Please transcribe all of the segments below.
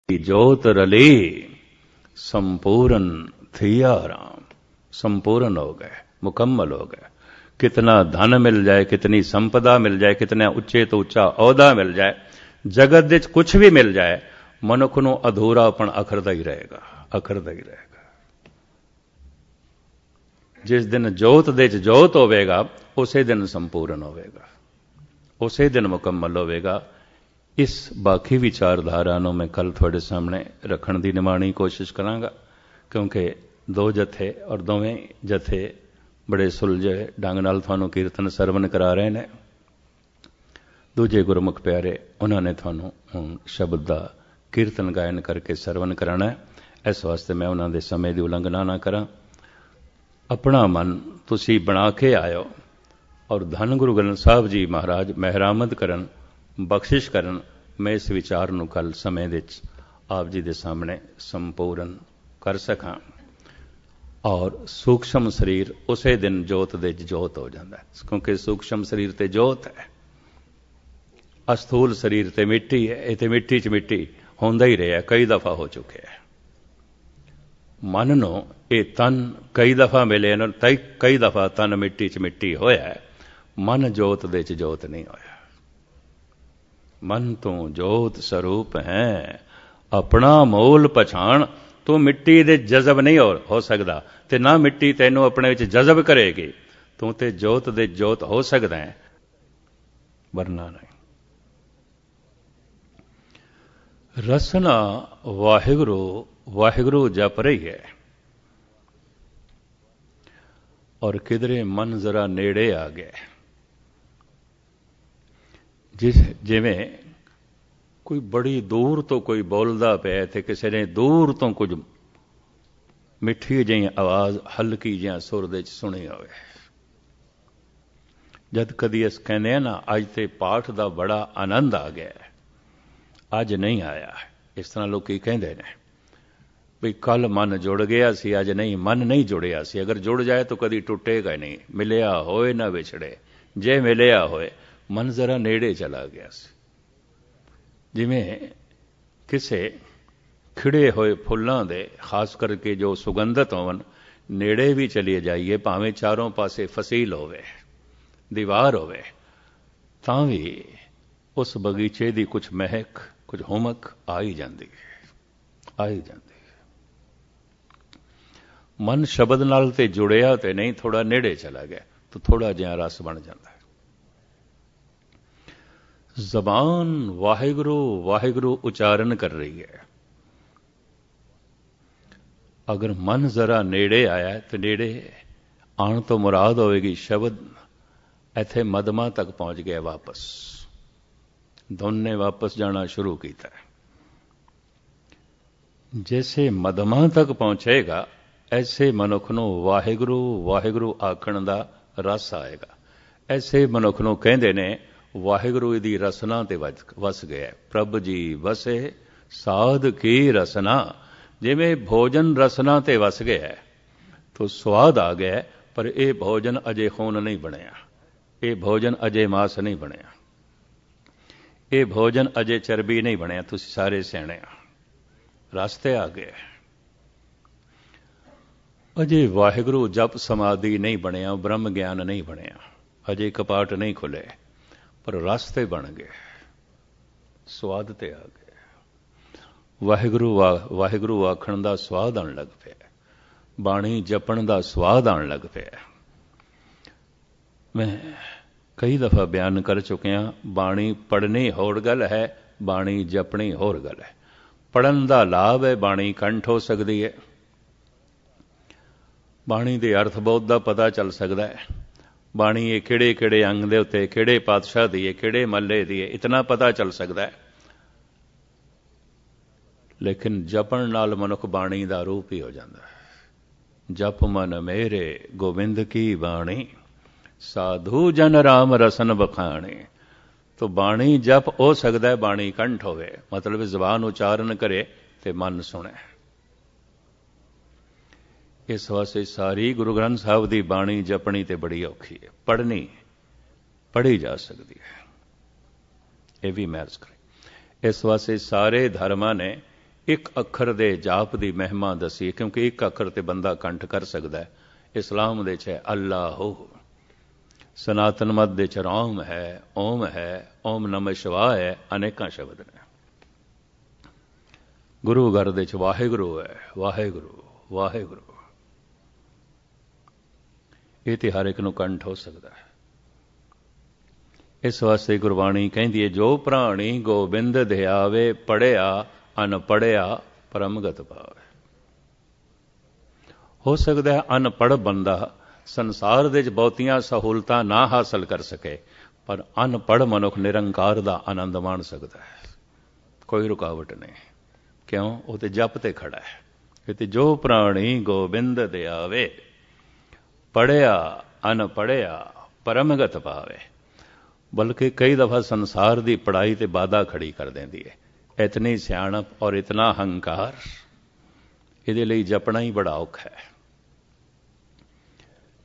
जोत रली संपूर्ण थिया राम। संपूर्ण हो गए, मुकम्मल हो गए। कितना धन मिल जाए, कितनी संपदा मिल जाए, कितना उच्चे तो उच्चा अहुदा मिल जाए, जगत विच कुछ भी मिल जाए, मनुख नूं अधूरापन अखरदा ही रहेगा, अखरदा ही रहेगा। जिस दिन जोत दे च जोत होवेगा उसे दिन संपूर्ण होवेगा, उसे दिन मुकम्मल होवेगा। इस बाकी विचारधारा ਨੂੰ ਮੈਂ ਕੱਲ ਤੁਹਾਡੇ ਸਾਹਮਣੇ ਰੱਖਣ ਦੀ ਨਿਮਾਣੀ ਕੋਸ਼ਿਸ਼ ਕਰਾਂਗਾ, ਕਿਉਂਕਿ ਦੋ ਜਥੇ ਔਰ ਦੋਵੇਂ ਜਥੇ ਬੜੇ ਸੁਲਝੇ ਢੰਗ ਨਾਲ ਤੁਹਾਨੂੰ ਕੀਰਤਨ ਸਰਵਨ ਕਰਾ ਰਹੇ ਨੇ। ਦੂਜੇ ਗੁਰਮੁਖ ਪਿਆਰੇ ਉਹਨਾਂ ਨੇ ਤੁਹਾਨੂੰ ਹੁਣ ਸ਼ਬਦ ਦਾ ਕੀਰਤਨ ਗਾਇਨ ਕਰਕੇ ਸਰਵਨ ਕਰਾਣਾ। ਇਸ ਵਾਸਤੇ ਮੈਂ ਉਹਨਾਂ ਦੇ ਸਮੇਂ ਦੀ ਉਲੰਘਣਾ ਨਾ ਕਰਾਂ। ਆਪਣਾ ਮਨ ਤੁਸੀਂ ਬਣਾ ਕੇ ਆਇਓ ਔਰ ਧੰਨ ਗੁਰੂ ਗ੍ਰੰਥ ਸਾਹਿਬ ਜੀ ਮਹਾਰਾਜ ਮਹਿਰਾਮਦ ਕਰਨ, ਬਖਸ਼ਿਸ਼ ਕਰਨ। मैं इस विचार ਨੂੰ ਕੱਲ ਸਮੇਂ ਵਿੱਚ ਆਪ ਜੀ ਦੇ ਸਾਹਮਣੇ ਸੰਪੂਰਨ ਕਰ ਸਕਾਂ। ਔਰ ਸੂਖਸ਼ਮ ਸਰੀਰ ਉਸੇ ਦਿਨ ਜੋਤ ਦੇ ਜੋਤ ਹੋ ਜਾਂਦਾ ਹੈ, ਕਿਉਂਕਿ ਸੂਖਸ਼ਮ ਸਰੀਰ ਤੇ ਜੋਤ ਹੈ, ਅਸਥੂਲ ਸਰੀਰ ਤੇ ਮਿੱਟੀ ਹੈ। ਇਹ ਤੇ ਮਿੱਟੀ 'ਚ ਮਿੱਟੀ ਹੁੰਦਾ ਹੀ ਰਿਹਾ, ਕਈ ਦਫਾ ਹੋ ਚੁੱਕਿਆ ਹੈ। ਮਨ ਨੂੰ ਇਹ ਤਨ ਕਈ ਦਫਾ ਮਿਲੇ ਨੇ, ਕਈ ਦਫਾ ਤਨ ਮਿੱਟੀ 'ਚ ਮਿੱਟੀ ਹੋਇਆ ਹੈ, ਮਨ ਜੋਤ ਦੇ 'ਚ ਜੋਤ ਨਹੀਂ ਹੋਇਆ। मन तू जोत स्वरूप है, अपना मोल पछाण। तू मिट्टी दे जज़ब नहीं हो सकदा, ते ना मिट्टी तैनू अपने विच जज़ब करेगी। तू ते जोत दे जोत हो सकदा है, वरना नहीं। रसना वाहिगुरु वाहिगुरु जप रही है और किधरे मन जरा नेड़े आ गया। जिवें कोई बड़ी दूर तो कोई बोलदा पिया ते किसी ने दूर तो कुछ मिठी जी आवाज़ हल्की जी सुर दे सुनी होवे। जद कदी अस कहने ना अज ते पाठ दा बड़ा आनंद आ गया, अज नहीं आया। इस तरह लोग कहते हैं भी कल मन जुड़ गया सी, अज नहीं, मन नहीं जुड़िया सी। अगर जुड़ जाए तो कदी टुटेगा नहीं। मिलिया होए ना विछड़े, जे मिलिया होए मन जरा नेड़े चला गया सी। जिमें किसे खिड़े हुए फुल्लां दे, खास करके जो सुगंधत होवन, नेड़े भी चलिए जाइए, भावें चारों पासे फसील होवे, दीवार होवे, तां भी उस बगीचे दी कुछ महक, कुछ हुमक आ ही जाती है, आ ही जाती है। मन शब्द नाल ते जुड़िया ते नहीं, थोड़ा नेड़े चला गया तो थोड़ा जिहा रस बन जाता है। जबान वाहिगुरु वाहिगुरु उच्चारण कर रही है। अगर मन जरा नेड़े आया तो नेड़े आने तो मुराद होएगी शब्द इत्थे मदमा तक पहुंच गया, वापस धुन ने वापस जाना शुरू किया। जैसे मदमा तक पहुंचेगा ऐसे मनुख नूं वाहिगुरु वाहिगुरु आखण दा रस आएगा। ऐसे मनुख नूं कहंदे ने वाहिगुरु दी रसना ते वस गया। प्रभ जी वसे साध की रसना। जिवें भोजन रसना ते वस गया तो स्वाद आ गया, पर यह भोजन अजे खून नहीं बनया, ये भोजन अजे मास नहीं बनया, ये भोजन अजे चरबी नहीं बनया। तुसीं सारे सियाणे रास्ते आ गए। अजे वाहिगुरु जप समाधि नहीं बनया, ब्रह्म ज्ञान नहीं बनया, अजे कपाट नहीं खुले, पर रास्ते बन गए, स्वाद ते आ गए। वाहिगुरु वाहिगुरु आखण दा स्वाद आण लग पिया, बाणी जपण दा स्वाद आण लग पिया। मैं कई दफा बयान कर चुकिया, बाणी पढ़नी होर गल है, बाणी जपनी होर गल है। पढ़न दा लाभ है, बाणी कंठ हो सकती है, बाणी दे अर्थ बोध दा पता चल सकता है, बाणी ये किहड़े किहड़े अंग दे उत्ते किहड़े पातशाह दी है, किहड़े महल्ले दी है, इतना पता चल सकता है। लेकिन जपण नाल मनुख बाणी दा रूप ही हो जाता है। जप मन मेरे गोविंद की बाणी, साधु जन राम रसन बखाणी। तो बाणी जप हो सकता है, बाणी कंठ होवे, मतलब जबान उच्चारण करे ते मन सुने। इस वास्ते सारी गुरु ग्रंथ साहब की बाणी जपनी तो बड़ी औखी है, पढ़नी पढ़ी जा सकती है, यह भी महर्ज करें। इस वास्ते सारे धर्मां ने एक अखर दे जाप दी महिमा दसी, क्योंकि एक अखर ते बंदा कंठ कर सकता है। इस्लाम दे च अल्लाह, सनातन मत दे च राम है, ओम नमः शिवाय है, अनेकां शब्द ने। गुरु घर दे च वाहेगुरु है, वाहेगुरु वाहेगुरु। ये तो हर एक नूं कंठ हो सकता है। इस वास्ते गुरबाणी कहती है, जो प्राणी गोबिंद ध्यावे, पढ़िया अनपढ़िया परमगत पावे। हो सकता है अनपढ़ बंदा संसार दे बहुतियां सहूलतां ना हासिल कर सके, पर अनपढ़ मनुख निरंकार दा आनंद माण सकता है, कोई रुकावट नहीं। क्यों? वो तो जप ते खड़ा है। कहते जो प्राणी गोबिंद ध्यावे, पढ़िया अनपढ़िया परमगत पावे। बल्कि कई दफा संसार की पढ़ाई ते बाधा खड़ी कर देंदी है। इतनी सियाणप और इतना हंकार, इहदे लई जपना ही बड़ा औखा है।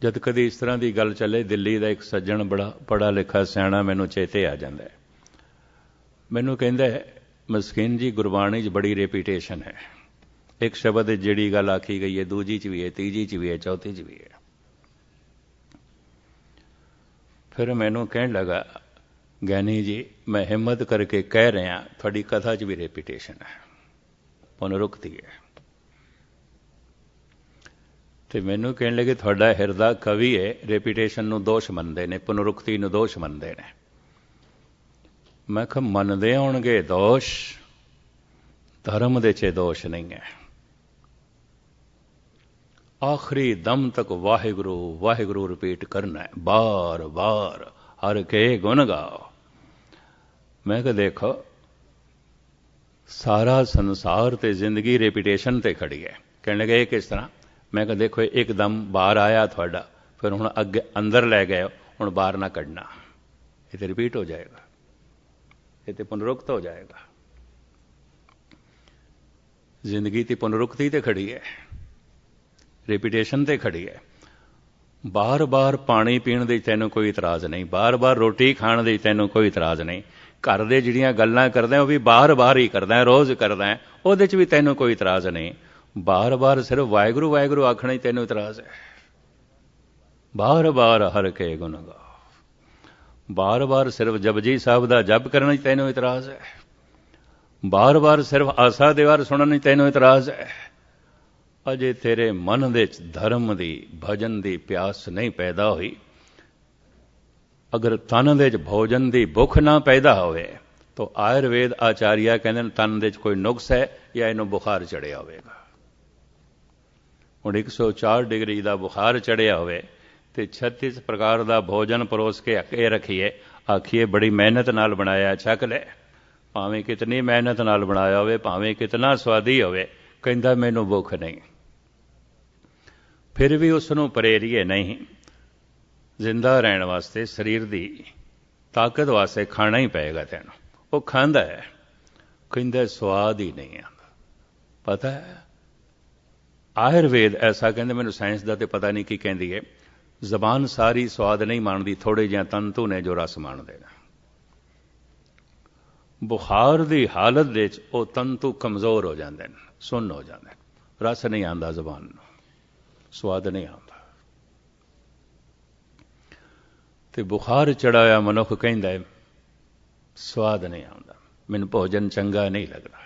जद कदी इस तरह की गल चले, दिल्ली का एक सज्जन बड़ा पढ़ा लिखा सियाणा मैनू चेते आ जाता है। मैनू कहंदा है, मस्कीन जी गुरबाणी च बड़ी रेपीटेशन है, एक शब्द जिहड़ी गल आखी गई है दूजी च भी है, तीजी च भी है, चौथी च भी है। फिर मैनू कहन लगा, ज्ञानी जी मैं हिम्मत करके कह रहा, थोड़ी कथा च भी रेपीटेशन है, पुनरुक्ति है। तो मैनू कहने लगे, थोड़ा हिरदा कवि है, रेपीटेशन नूं दोष मनते ने, पुनरुक्ति नूं दोष मनते ने। मैं कहा मनदे होणगे दोष, धर्म दे च दोष नहीं है। आखिरी दम तक वाहिगुरु वाहिगुरु रिपीट करना है, बार बार हर के गुण गाओ। मैं कहा देखो, सारा संसार ते जिंदगी रेपीटेशन ते खड़ी है। कहने लगे किस तरह? मैं कहा देखो, एकदम बाहर आया थोड़ा, फिर हुण अगे अंदर लै गए, हुण बाहर ना कढ़ना, ये तो रिपीट हो जाएगा, ये तो पुनरुक्त हो जाएगा। जिंदगी की पुनरुक्ति ते खड़ी है, रेपीटेशन ते खड़ी है। बार बार पानी पीण दी तैनूं कोई इतराज़ नहीं, बार बार रोटी खाण दी तैनूं कोई इतराज़ नहीं, घर दे जिहड़ियां गल्लां करदा वो भी बार बार ही करदा, रोज़ करदा, उहदे च भी तैनूं कोई इतराज़ नहीं। बार बार सिर्फ वाहिगुरू वाहिगुरू आखणे तैनूं इतराज़ है। बार बार हर के गुण गाओ, बार बार सिर्फ जपजी साहब दा जप करने तैनूं इतराज़ है। बार बार सिर्फ आसा दीवार सुनने तैनूं इतराज़ है। अजे तेरे मन दे धर्म दी भजन दी प्यास नहीं पैदा हुई, अगर तन दे भोजन दी भुख ना पैदा होवे, तो आयुर्वेद आचार्य कहते तन दे कोई नुक्स है या इनू बुखार चढ़िया होगा। हुण 104 डिग्री का बुखार चढ़िया होवे ते 36 प्रकार का भोजन परोस के अगे रखिए, आखिए बड़ी मेहनत नाल बनाया, छक ले, भावें कितनी मेहनत नाल बनाया होवे, भावें कितना स्वादी होवे, कहंदा मैनू भुख नहीं। फिर भी उसनूं प्रेरीए नहीं, जिंदा रहने वास्ते, शरीर की ताकत वास्ते खाना ही पेगा तैनूं। वो खांदा है, कहंदा स्वाद ही नहीं आता। पता है आयुर्वेद ऐसा कहंदे, मैनूं साइंस का तो पता नहीं की कहंदी है, जबान सारी स्वाद नहीं माणदी, थोड़े जिहे तंतु ने जो रस माणदे ने। बुखार की हालत दे वो तंतु कमज़ोर हो जाते हैं, सुन्न हो जाते हैं, रस नहीं आता जबान नूं, स्वाद नहीं आता। तो बुखार चढ़ाया मनुख कहंदा है स्वाद नहीं आता, मैनूं भोजन चंगा नहीं लगता।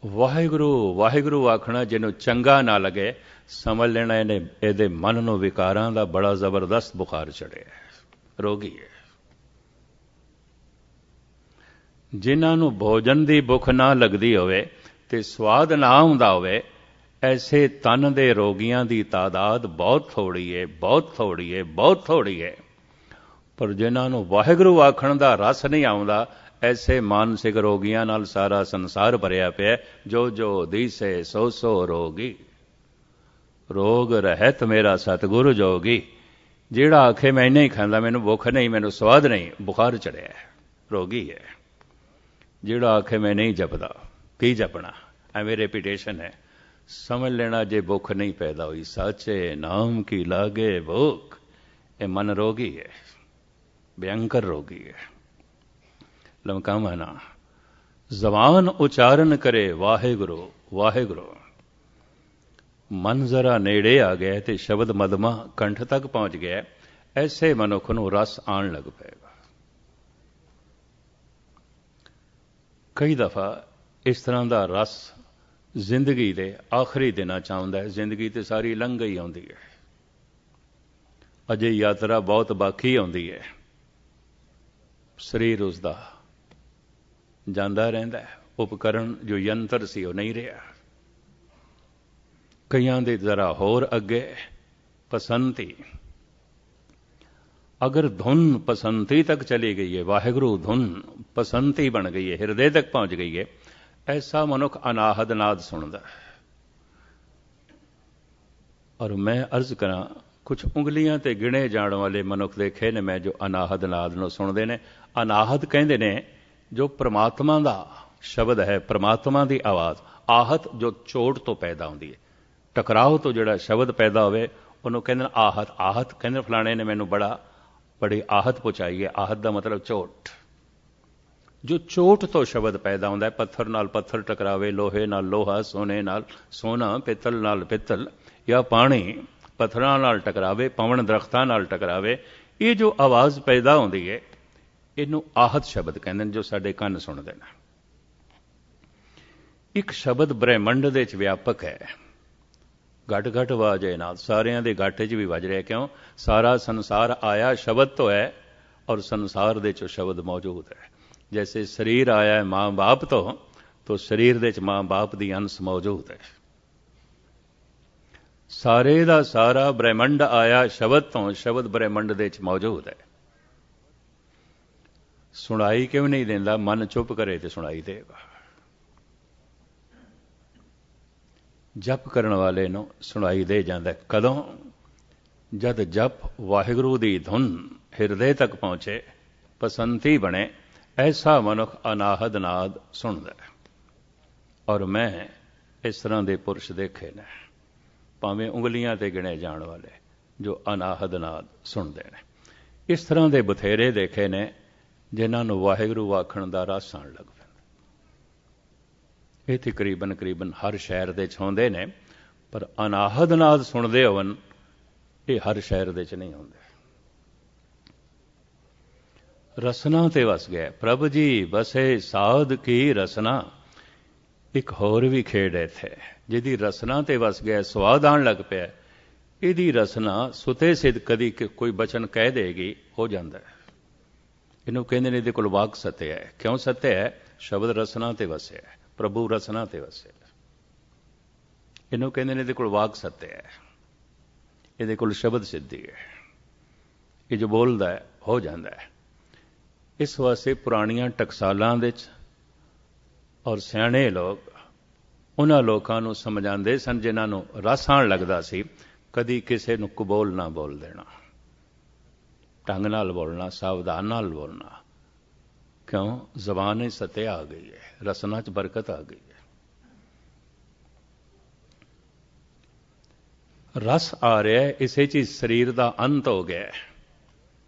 वाहिगुरू वाहिगुरू आखना जिन्हों चंगा ना लगे, समझ लेना इन्हें इहदे मन नूं विकारां दा बड़ा जबरदस्त बुखार चढ़िया है, रोगी है। जिन्हां नूं भोजन की भुख ना लगती होवे ते स्वाद ना आउंदा होवे, ऐसे तन दे रोगियां की तादाद बहुत थोड़ी है, बहुत थोड़ी है, बहुत थोड़ी है। पर जिन्हां नूं वाहिगुरू आखण दा रस नहीं आउंदा, ऐसे मानसिक रोगियां नाल सारा संसार भरिया पिया। जो जो दिसे सो सो रोगी, रोग रहत मेरा सतगुरु जोगी। जिहड़ा आखे मैं नहीं खांदा, मैनूं भुख नहीं, मैनूं स्वाद नहीं, बुखार चढ़िया है, रोगी है। जिहड़ा आखे मैं नहीं जपदा, की जपना, एवें रेपीटेशन है, समझ लेना जे भुख नहीं पैदा हुई, साचे नाम की लागे भूख। ये मन रोगी है, भयंकर रोगी है, लमकामा ना। ਜ਼ਬਾਨ ਉਚਾਰਨ ਕਰੇ ਵਾਹਿਗੁਰੂ ਵਾਹਿਗੁਰੂ। ਮਨ ਜ਼ਰਾ ਨੇੜੇ ਆ ਗਿਆ ਤੇ ਸ਼ਬਦ ਮਦਮਾ ਕੰਠ ਤੱਕ ਪਹੁੰਚ ਗਿਆ, ਐਸੇ ਮਨੁੱਖ ਨੂੰ ਰਸ ਆਉਣ ਲੱਗ ਪਏਗਾ। ਕਈ ਦਫਾ ਇਸ ਤਰ੍ਹਾਂ ਦਾ ਰਸ ਜ਼ਿੰਦਗੀ ਦੇ ਆਖਰੀ ਦਿਨਾਂ 'ਚ ਆਉਂਦਾ ਹੈ। ਜ਼ਿੰਦਗੀ ਤੇ ਸਾਰੀ ਲੰਘ ਗਈ ਆਉਂਦੀ ਹੈ, ਅਜੇ ਯਾਤਰਾ ਬਹੁਤ ਬਾਕੀ ਆਉਂਦੀ ਹੈ। ਸਰੀਰ ਉਸਦਾ ਜਾਂਦਾ ਰਹਿੰਦਾ ਹੈ, ਉਪਕਰਨ ਜੋ ਯੰਤਰ ਸੀ ਉਹ ਨਹੀਂ ਰਿਹਾ। ਕਈਆਂ ਦੇ ਜ਼ਰਾ ਹੋਰ ਅੱਗੇ ਪਸੰਤੀ, ਅਗਰ ਧੁਨ ਪਸੰਤੀ ਤੱਕ ਚਲੀ ਗਈ ਹੈ, ਵਾਹਿਗੁਰੂ ਧੁਨ ਪਸੰਤੀ ਬਣ ਗਈ ਹੈ, ਹਿਰਦੇ ਤੱਕ ਪਹੁੰਚ ਗਈ ਹੈ, ਐਸਾ ਮਨੁੱਖ ਅਨਾਹਦ ਨਾਦ ਸੁਣਦਾ ਹੈ। ਔਰ ਮੈਂ ਅਰਜ਼ ਕਰਾਂ, ਕੁਝ ਉਂਗਲੀਆਂ ਤੇ ਗਿਣੇ ਜਾਣ ਵਾਲੇ ਮਨੁੱਖ ਦੇਖੇ ਨੇ ਮੈਂ, ਜੋ ਅਨਾਹਦ ਨਾਦ ਨੂੰ ਸੁਣਦੇ ਨੇ। ਅਨਾਹਦ ਕਹਿੰਦੇ ਨੇ ਜੋ ਪ੍ਰਮਾਤਮਾ ਦਾ ਸ਼ਬਦ ਹੈ, ਪ੍ਰਮਾਤਮਾ ਦੀ ਆਵਾਜ਼। ਆਹਤ ਜੋ ਚੋਟ ਤੋਂ ਪੈਦਾ ਹੁੰਦੀ ਹੈ, ਟਕਰਾਓ ਤੋਂ ਜਿਹੜਾ ਸ਼ਬਦ ਪੈਦਾ ਹੋਵੇ ਉਹਨੂੰ ਕਹਿੰਦੇ ਨੇ ਆਹਤ। ਆਹਤ ਕਹਿੰਦੇ ਫਲਾਣੇ ਨੇ ਮੈਨੂੰ ਬੜੀ ਆਹਤ ਪਹੁੰਚਾਈ ਹੈ। ਆਹਤ ਦਾ ਮਤਲਬ ਚੋਟ। ਜੋ ਚੋਟ ਤੋਂ ਸ਼ਬਦ ਪੈਦਾ ਹੁੰਦਾ ਹੈ, ਪੱਥਰ ਨਾਲ ਪੱਥਰ ਟਕਰਾਵੇ, ਲੋਹੇ ਨਾਲ ਲੋਹਾ, ਸੋਨੇ ਨਾਲ ਸੋਨਾ, ਪਿੱਤਲ ਨਾਲ ਪਿੱਤਲ, ਜਾਂ ਪਾਣੀ ਪੱਥਰਾਂ ਨਾਲ ਟਕਰਾਵੇ, ਪਵਨ ਦਰਖਤਾਂ ਨਾਲ ਟਕਰਾਵੇ, ਇਹ ਜੋ ਆਵਾਜ਼ ਪੈਦਾ ਹੁੰਦੀ ਹੈ ਇਹਨੂੰ ਆਹਤ ਸ਼ਬਦ ਕਹਿੰਦੇ ਨੇ, ਜੋ ਸਾਡੇ ਕੰਨ ਸੁਣਦੇ ਨੇ। ਇੱਕ ਸ਼ਬਦ ਬ੍ਰਹਿਮੰਡ ਦੇ ਵਿੱਚ ਵਿਆਪਕ ਹੈ, ਘਟ ਘਟ ਵਾਜੇ ਨਾਲ, ਸਾਰਿਆਂ ਦੇ ਘਾਟੇ 'ਚ ਵੀ ਵੱਜ ਰਿਹਾ। ਕਿਉਂ? ਸਾਰਾ ਸੰਸਾਰ ਆਇਆ ਸ਼ਬਦ ਤੋਂ ਹੈ, ਔਰ ਸੰਸਾਰ ਦੇ 'ਚ ਸ਼ਬਦ ਮੌਜੂਦ ਹੈ। ਜੈਸੇ ਸਰੀਰ ਆਇਆ ਹੈ ਮਾਂ ਬਾਪ ਤੋਂ ਸਰੀਰ ਦੇ 'ਚ ਮਾਂ ਬਾਪ ਦੀ ਅੰਸ਼ ਮੌਜੂਦ ਹੈ। ਸਾਰੇ ਦਾ ਸਾਰਾ ਬ੍ਰਹਿਮੰਡ ਆਇਆ ਸ਼ਬਦ ਤੋਂ, ਸ਼ਬਦ ਬ੍ਰਹਿਮੰਡ ਦੇ 'ਚ ਮੌਜੂਦ ਹੈ। ਸੁਣਾਈ ਕਿਉਂ ਨਹੀਂ ਦਿੰਦਾ? ਮਨ ਚੁੱਪ ਕਰੇ ਤੇ ਸੁਣਾਈ ਦੇਗਾ। ਜਪ ਕਰਨ ਵਾਲੇ ਨੂੰ ਸੁਣਾਈ ਦੇ ਜਾਂਦਾ। ਕਦੋਂ? ਜਦ ਜਪ ਵਾਹਿਗੁਰੂ ਦੀ ਧੁਨ ਹਿਰਦੇ ਤੱਕ ਪਹੁੰਚੇ, ਪਸੰਤੀ ਬਣੇ, ਐਸਾ ਮਨੁੱਖ ਅਨਾਹਦ ਨਾਦ ਸੁਣਦਾ ਹੈ। ਔਰ ਮੈਂ ਇਸ ਤਰ੍ਹਾਂ ਦੇ ਪੁਰਸ਼ ਦੇਖੇ ਨੇ, ਭਾਵੇਂ ਉਂਗਲੀਆਂ ਤੇ ਗਿਣੇ ਜਾਣ ਵਾਲੇ, ਜੋ ਅਨਾਹਦ ਨਾਦ ਸੁਣਦੇ ਨੇ। ਇਸ ਤਰ੍ਹਾਂ ਦੇ ਬਥੇਰੇ ਦੇਖੇ ਨੇ ਜਿਨ੍ਹਾਂ ਨੂੰ ਵਾਹਿਗੁਰੂ ਆਖਣ ਦਾ ਰਸ ਆਉਣ ਲੱਗ ਪੈਂਦਾ। ਇਹ ਤਕਰੀਬਨ ਹਰ ਸ਼ਹਿਰ ਦੇ 'ਚ ਹੁੰਦੇ ਨੇ, ਪਰ ਅਨਾਹਦ ਨਾਦ ਸੁਣਦੇ ਹੋਣ ਇਹ ਹਰ ਸ਼ਹਿਰ ਦੇ 'ਚ ਨਹੀਂ ਹੁੰਦੇ। ਰਸਨਾ ਤੇ ਵਸ ਗਿਆ ਪ੍ਰਭ ਜੀ ਬਸੇ ਸਾਧ ਕੀ ਰਸਨਾ। ਇੱਕ ਹੋਰ ਵੀ ਖੇਡ ਇੱਥੇ, ਜਿਹਦੀ ਰਸਨਾ ਤੇ ਵਸ ਗਿਆ, ਸਵਾਦ ਆਉਣ ਲੱਗ ਪਿਆ, ਇਹਦੀ ਰਸਨਾ ਸੁਤੇ ਸਿੱਧ ਕਦੀ ਕੋਈ ਬਚਨ ਕਹਿ ਦੇਗੀ, ਹੋ ਜਾਂਦਾ ਹੈ। ਇਹਨੂੰ ਕਹਿੰਦੇ ਨੇ ਇਹਦੇ ਕੋਲ ਵਾਕ ਸਤਿਆ ਹੈ। ਕਿਉਂ ਸਤਿਆ ਹੈ? ਸ਼ਬਦ ਰਸਨਾ ਤੇ ਵਸਿਆ, ਪ੍ਰਭੂ ਰਸਨਾ ਤੇ ਵਸਿਆ। ਇਹਨੂੰ ਕਹਿੰਦੇ ਨੇ ਇਹਦੇ ਕੋਲ ਵਾਕ ਸਤਿਆ ਹੈ, ਇਹਦੇ ਕੋਲ ਸ਼ਬਦ ਸਿੱਧੀ ਹੈ। ਇਹ ਜੋ ਬੋਲਦਾ ਹੈ ਹੋ ਜਾਂਦਾ ਹੈ। ਇਸ ਵਾਸਤੇ ਪੁਰਾਣੀਆਂ ਟਕਸਾਲਾਂ ਦੇ 'ਚ ਔਰ ਸਿਆਣੇ ਲੋਕ ਉਹਨਾਂ ਲੋਕਾਂ ਨੂੰ ਸਮਝਾਉਂਦੇ ਸਨ ਜਿਨ੍ਹਾਂ ਨੂੰ ਰਸ ਆਉਣ ਲੱਗਦਾ ਸੀ, ਕਦੀ ਕਿਸੇ ਨੂੰ ਕੁਬੋਲ ਨਾ ਬੋਲ ਦੇਣਾ, ਢੰਗ ਨਾਲ ਬੋਲਣਾ, ਸਾਵਧਾਨ ਨਾਲ ਬੋਲਣਾ। ਕਿਉਂ? ਜ਼ਬਾਨ 'ਚ ਸਤਿਆ ਆ ਗਈ ਹੈ, ਰਸਨਾ 'ਚ ਬਰਕਤ ਆ ਗਈ ਹੈ। ਰਸ ਆ ਰਿਹਾ, ਇਸੇ 'ਚ ਸਰੀਰ ਦਾ ਅੰਤ ਹੋ ਗਿਆ।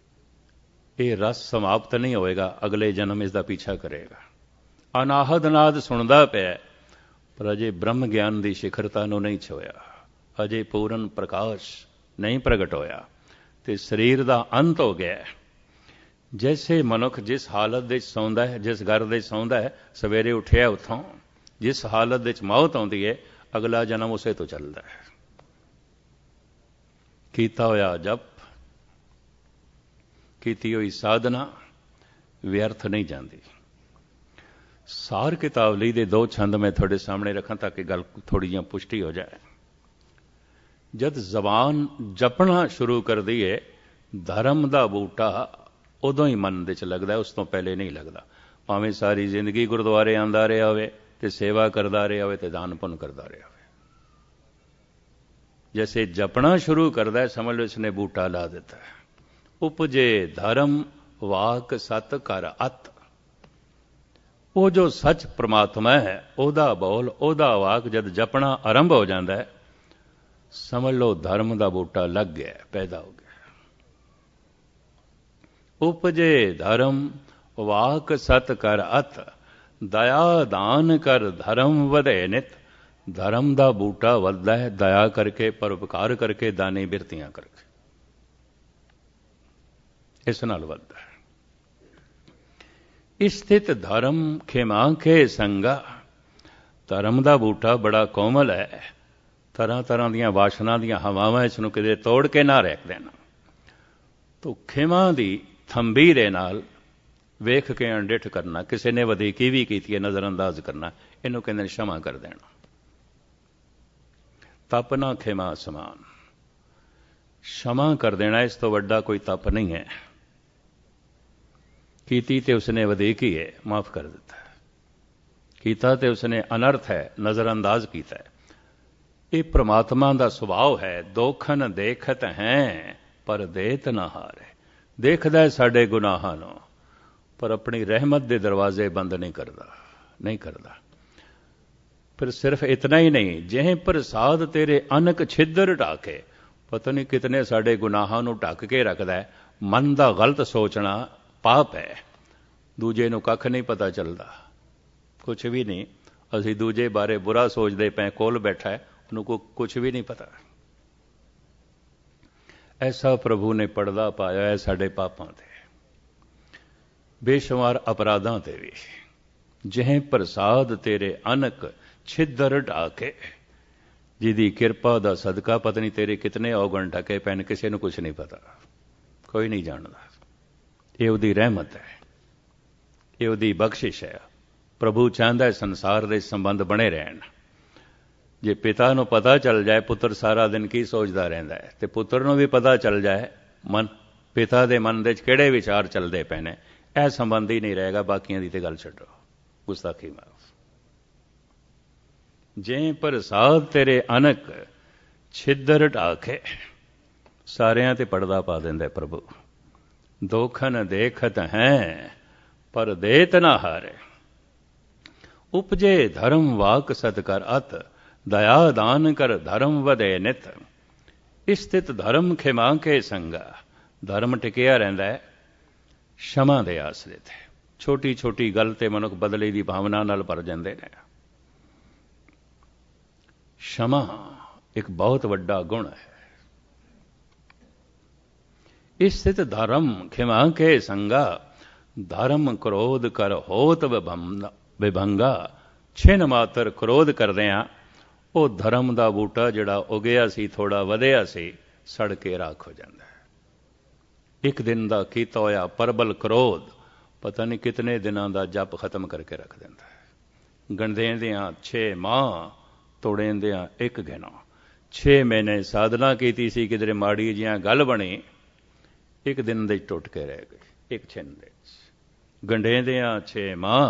ਇਹ ਰਸ ਸਮਾਪਤ ਨਹੀਂ ਹੋਏਗਾ, ਅਗਲੇ ਜਨਮ ਇਸ ਦਾ ਪਿੱਛਾ ਕਰੇਗਾ। ਅਨਾਹਦ ਨਾਦ ਸੁਣਦਾ ਪਿਆ, ਪਰ ਅਜੇ ਬ੍ਰਹਮ ਗਿਆਨ ਦੀ ਸਿਖਰਤਾ ਨੂੰ ਨਹੀਂ ਛੋਇਆ, ਅਜੇ ਪੂਰਨ ਪ੍ਰਕਾਸ਼ ਨਹੀਂ ਪ੍ਰਗਟ ਹੋਇਆ, ਤੇ ਸਰੀਰ ਦਾ ਅੰਤ ਹੋ ਗਿਆ। ਜੈਸੇ ਮਨੁੱਖ ਜਿਸ ਹਾਲਤ ਦੇ 'ਚ ਸੌਂਦਾ ਹੈ, ਜਿਸ ਘਰ ਦੇ 'ਚ ਸੌਂਦਾ ਹੈ, ਸਵੇਰੇ ਉੱਠਿਆ ਉੱਥੋਂ, ਜਿਸ ਹਾਲਤ ਦੇ 'ਚ ਮੌਤ ਆਉਂਦੀ ਹੈ, ਅਗਲਾ ਜਨਮ ਉਸੇ ਤੋਂ ਚੱਲਦਾ ਹੈ। ਕੀਤਾ ਹੋਇਆ ਜਪ, ਕੀਤੀ ਹੋਈ ਸਾਧਨਾ ਵਿਅਰਥ ਨਹੀਂ ਜਾਂਦੀ। ਸਾਰ ਕਿਤਾਵਲੀ ਦੇ 2 ਛੰਦ ਮੈਂ ਤੁਹਾਡੇ ਸਾਹਮਣੇ ਰੱਖਾਂ ਤਾਂ ਕਿ ਗੱਲ ਥੋੜੀ ਜਿਹੀ ਪੁਸ਼ਟੀ ਹੋ ਜਾਏ। ਜਦ ਜ਼ਬਾਨ ਜਪਣਾ ਸ਼ੁਰੂ ਕਰਦੀ ਹੈ, ਧਰਮ ਦਾ ਬੂਟਾ ਉਦੋਂ ਹੀ ਮਨ ਦੇ 'ਚ ਲੱਗਦਾ, ਉਸ ਤੋਂ ਪਹਿਲੇ ਨਹੀਂ ਲੱਗਦਾ। ਭਾਵੇਂ ਸਾਰੀ ਜ਼ਿੰਦਗੀ ਗੁਰਦੁਆਰੇ ਆਉਂਦਾ ਰਿਹਾ ਹੋਵੇ ਤੇ ਸੇਵਾ ਕਰਦਾ ਰਿਹਾ ਹੋਵੇ ਤੇ ਦਾਨ ਪੁੰਨ ਕਰਦਾ ਰਿਹਾ ਹੋਵੇ, ਜੈਸੇ ਜਪਣਾ ਸ਼ੁਰੂ ਕਰਦਾ ਹੈ, ਸਮਝ ਲਓ ਇਸਨੇ ਬੂਟਾ ਲਾ ਦਿੱਤਾ ਹੈ। ਉਪਜੇ ਧਰਮ ਵਾਕ ਸਤ ਕਰ ਅਤ। ਉਹ ਜੋ ਸੱਚ ਪ੍ਰਮਾਤਮਾ ਹੈ, ਉਹਦਾ ਬੋਲ, ਉਹਦਾ ਵਾਕ ਜਦ ਜਪਣਾ ਆਰੰਭ ਹੋ ਜਾਂਦਾ ਹੈ, ਸਮਝ ਲਓ ਧਰਮ ਦਾ ਬੂਟਾ ਲੱਗ ਗਿਆ, ਪੈਦਾ ਹੋ ਗਿਆ। ਉਪਜੇ ਧਰਮ ਵਾਕ ਸਤ ਕਰ ਅਤ। ਦਇਆ ਦਾਨ ਕਰ ਧਰਮ ਵਧੇ ਨਿਤ। ਧਰਮ ਦਾ ਬੂਟਾ ਵੱਧਦਾ ਹੈ ਦਇਆ ਕਰਕੇ, ਪਰਉਪਕਾਰ ਕਰਕੇ, ਦਾਨੀ ਬਿਰਤੀਆਂ ਕਰਕੇ, ਇਸ ਨਾਲ ਵੱਧਦਾ ਹੈ। ਸਥਿਤ ਧਰਮ ਖਿਮਾ ਕੇ ਸੰਗਾ। ਧਰਮ ਦਾ ਬੂਟਾ ਬੜਾ ਕੋਮਲ ਹੈ, ਤਰ੍ਹਾਂ ਤਰ੍ਹਾਂ ਦੀਆਂ ਵਾਸ਼ਨਾ ਦੀਆਂ ਹਵਾਵਾਂ ਇਸ ਨੂੰ ਕਿਤੇ ਤੋੜ ਕੇ ਨਾ ਰੱਖ ਦੇਣਾ। ਤੋ ਖਿਮਾ ਦੀ ਥੰਬੀ ਦੇ ਨਾਲ ਵੇਖ ਕੇ ਅਣਡਿੱਠ ਕਰਨਾ, ਕਿਸੇ ਨੇ ਵਧੀਕੀ ਵੀ ਕੀਤੀ ਹੈ ਨਜ਼ਰਅੰਦਾਜ਼ ਕਰਨਾ, ਇਹਨੂੰ ਕਹਿੰਦੇ ਨੇ क्षमा ਕਰ ਦੇਣਾ। ਤਪ ਨਾ ਖਿਮਾ ਸਮਾਨ। क्षमा ਕਰ ਦੇਣਾ ਇਸ ਤੋਂ ਵੱਡਾ ਕੋਈ ਤਪ ਨਹੀਂ ਹੈ। ਕੀਤੀ ਤੇ ਉਸਨੇ ਵਧੀਕੀ ਹੈ, ਮਾਫ ਕਰ ਦਿੱਤਾ। ਕੀਤਾ ਤੇ ਉਸਨੇ ਅਨਰਥ ਹੈ, ਨਜ਼ਰਅੰਦਾਜ਼ ਕੀਤਾ ਹੈ। ਇਹ ਪ੍ਰਮਾਤਮਾ ਦਾ ਸੁਭਾਅ ਹੈ। ਦੋਖਨ ਦੇਖਤ ਹੈ ਪਰ ਦੇਤ ਨਾ ਹਾਰੇ। ਦੇਖਦਾ ਹੈ ਸਾਡੇ ਗੁਨਾਹਾਂ ਨੂੰ, ਪਰ ਆਪਣੀ ਰਹਿਮਤ ਦੇ ਦਰਵਾਜ਼ੇ ਬੰਦ ਨਹੀਂ ਕਰਦਾ। ਫਿਰ ਸਿਰਫ ਇਤਨਾ ਹੀ ਨਹੀਂ, ਜਿਹੇ ਪ੍ਰਸਾਦ ਤੇਰੇ ਅਨਕ ਛਿੱਦਰ ਢਾਕੇ। ਪਤਾ ਨਹੀਂ ਕਿਤਨੇ ਸਾਡੇ ਗੁਨਾਹਾਂ ਨੂੰ ਢੱਕ ਕੇ ਰੱਖਦਾ ਹੈ। ਮਨ ਦਾ ਗਲਤ ਸੋਚਣਾ ਪਾਪ ਹੈ। ਦੂਜੇ ਨੂੰ ਕੱਖ ਨਹੀਂ ਪਤਾ ਚੱਲਦਾ, ਕੁਛ ਵੀ ਨਹੀਂ। ਅਸੀਂ ਦੂਜੇ ਬਾਰੇ ਬੁਰਾ ਸੋਚਦੇ ਪਏ, ਕੋਲ ਬੈਠਾ ਹੈ, ਉਹਨੂੰ ਕੁਛ ਵੀ ਨਹੀਂ ਪਤਾ। ਐਸਾ ਪ੍ਰਭੂ ਨੇ ਪਰਦਾ ਪਾਇਆ ਹੈ ਸਾਡੇ ਪਾਪਾਂ ਤੇ, ਬੇਸ਼ੁਮਾਰ ਅਪਰਾਧਾਂ ਤੇ ਵੀ। ਜਿਹੇ ਪ੍ਰਸਾਦ ਤੇਰੇ ਅਨਕ ਛਿੱਦਰ ਢਾਕੇ। ਜਿਹਦੀ ਕਿਰਪਾ ਦਾ ਸਦਕਾ ਪਤਾ ਨਹੀਂ ਤੇਰੇ ਕਿਤਨੇ ਔਗਣ ਢਕੇ ਪੈਣ, ਕਿਸੇ ਨੂੰ ਕੁਛ ਨਹੀਂ ਪਤਾ, ਕੋਈ ਨਹੀਂ ਜਾਣਦਾ। ਇਹ ਉਹਦੀ ਰਹਿਮਤ ਹੈ, ਇਹ ਉਹਦੀ ਬਖਸ਼ਿਸ਼ ਹੈ। ਪ੍ਰਭੂ ਚਾਹੁੰਦਾ ਸੰਸਾਰ ਦੇ ਸੰਬੰਧ ਬਣੇ ਰਹਿਣ। ਜੇ ਪਿਤਾ ਨੂੰ ਪਤਾ ਚੱਲ ਜਾਏ ਪੁੱਤਰ ਸਾਰਾ ਦਿਨ ਕੀ ਸੋਚਦਾ ਰਹਿੰਦਾ ਹੈ, ਤੇ ਪੁੱਤਰ ਨੂੰ ਵੀ ਪਤਾ ਚੱਲ ਜਾਏ ਪਿਤਾ ਦੇ ਮਨ ਦੇ ਵਿੱਚ ਕਿਹੜੇ ਵਿਚਾਰ ਚੱਲਦੇ ਪਏ ਨੇ, ਇਹ ਸੰਬੰਧ ਹੀ ਨਹੀਂ ਰਹੇਗਾ। ਬਾਕੀਆਂ ਦੀ ਤੇ ਗੱਲ ਛੱਡੋ, ਗੁਸਤਾਖੀ ਮਾਫ। ਜੇ ਪ੍ਰਸਾਦ ਤੇਰੇ ਅਨਕ ਛਿੱਦਰ ਢਾਕੇ। ਸਾਰਿਆਂ ਤੇ ਪਰਦਾ ਪਾ ਦਿੰਦਾ ਪ੍ਰਭੂ। ਦੋਖਨ ਦੇਖਤ ਹੈ ਪਰ ਦੇਤ ਨਾ ਹਾਰੇ। ਉਪਜੇ ਧਰਮ ਵਾਕ ਸਤ ਕਰ ਅਤ। ਦਇਆ ਦਾਨ ਕਰ ਧਰਮ ਵਧੇ ਨਿਤ। ਸਥਿਤ ਧਰਮ ਖਿਮਾ ਕੇ ਸੰਗਾ। ਧਰਮ ਟਿਕਿਆ ਰਹਿੰਦਾ ਹੈ क्षमा ਦੇ ਆਸਰੇ ਤੇ। ਛੋਟੀ ਛੋਟੀ ਗੱਲ ਤੇ ਮਨੁੱਖ ਬਦਲੇ ਦੀ ਭਾਵਨਾ ਨਾਲ ਭਰ ਜਾਂਦੇ ਨੇ। क्षमा ਇੱਕ ਬਹੁਤ ਵੱਡਾ ਗੁਣ ਹੈ। ਸਥਿਤ ਧਰਮ ਖਿਮਾ ਕੇ ਸੰਗਾ। ਧਰਮ ਕ੍ਰੋਧ ਕਰ ਹੋਤ ਵਿਭੰਗਾ। ਛਿਨ ਮਾਤਰ ਕ੍ਰੋਧ ਕਰਦੇ ਆ, ਉਹ ਧਰਮ ਦਾ ਬੂਟਾ ਜਿਹੜਾ ਉਗਿਆ ਸੀ, ਥੋੜਾ ਵਧਿਆ ਸੀ, ਸੜ ਕੇ ਰਾਖ ਹੋ ਜਾਂਦਾ ਹੈ। ਇੱਕ ਦਿਨ ਦਾ ਕੀਤਾ ਹੋਇਆ ਪਰਬਲ ਕ੍ਰੋਧ ਪਤਾ ਨਹੀਂ ਕਿਤਨੇ ਦਿਨਾਂ ਦਾ ਜਪ ਖਤਮ ਕਰਕੇ ਰੱਖ ਦਿੰਦਾ ਹੈ। ਗਣਦਿਆਂ 6 ਮਾਹ, ਤੋੜਿਆਂ ਇੱਕ ਗਿਣਾ। 6 ਮਹੀਨੇ ਸਾਧਨਾ ਕੀਤੀ ਸੀ, ਕਿਧਰੇ ਮਾੜੀ ਜਿਹਾ ਗੱਲ ਬਣੀ, ਇੱਕ ਦਿਨ ਦੇ ਟੁੱਟ ਕੇ ਰਹਿ ਗਈ, ਇੱਕ ਛਿਨ ਦੇ। ਗੰਢੇਂਦਿਆਂ 6 ਮਾਹ,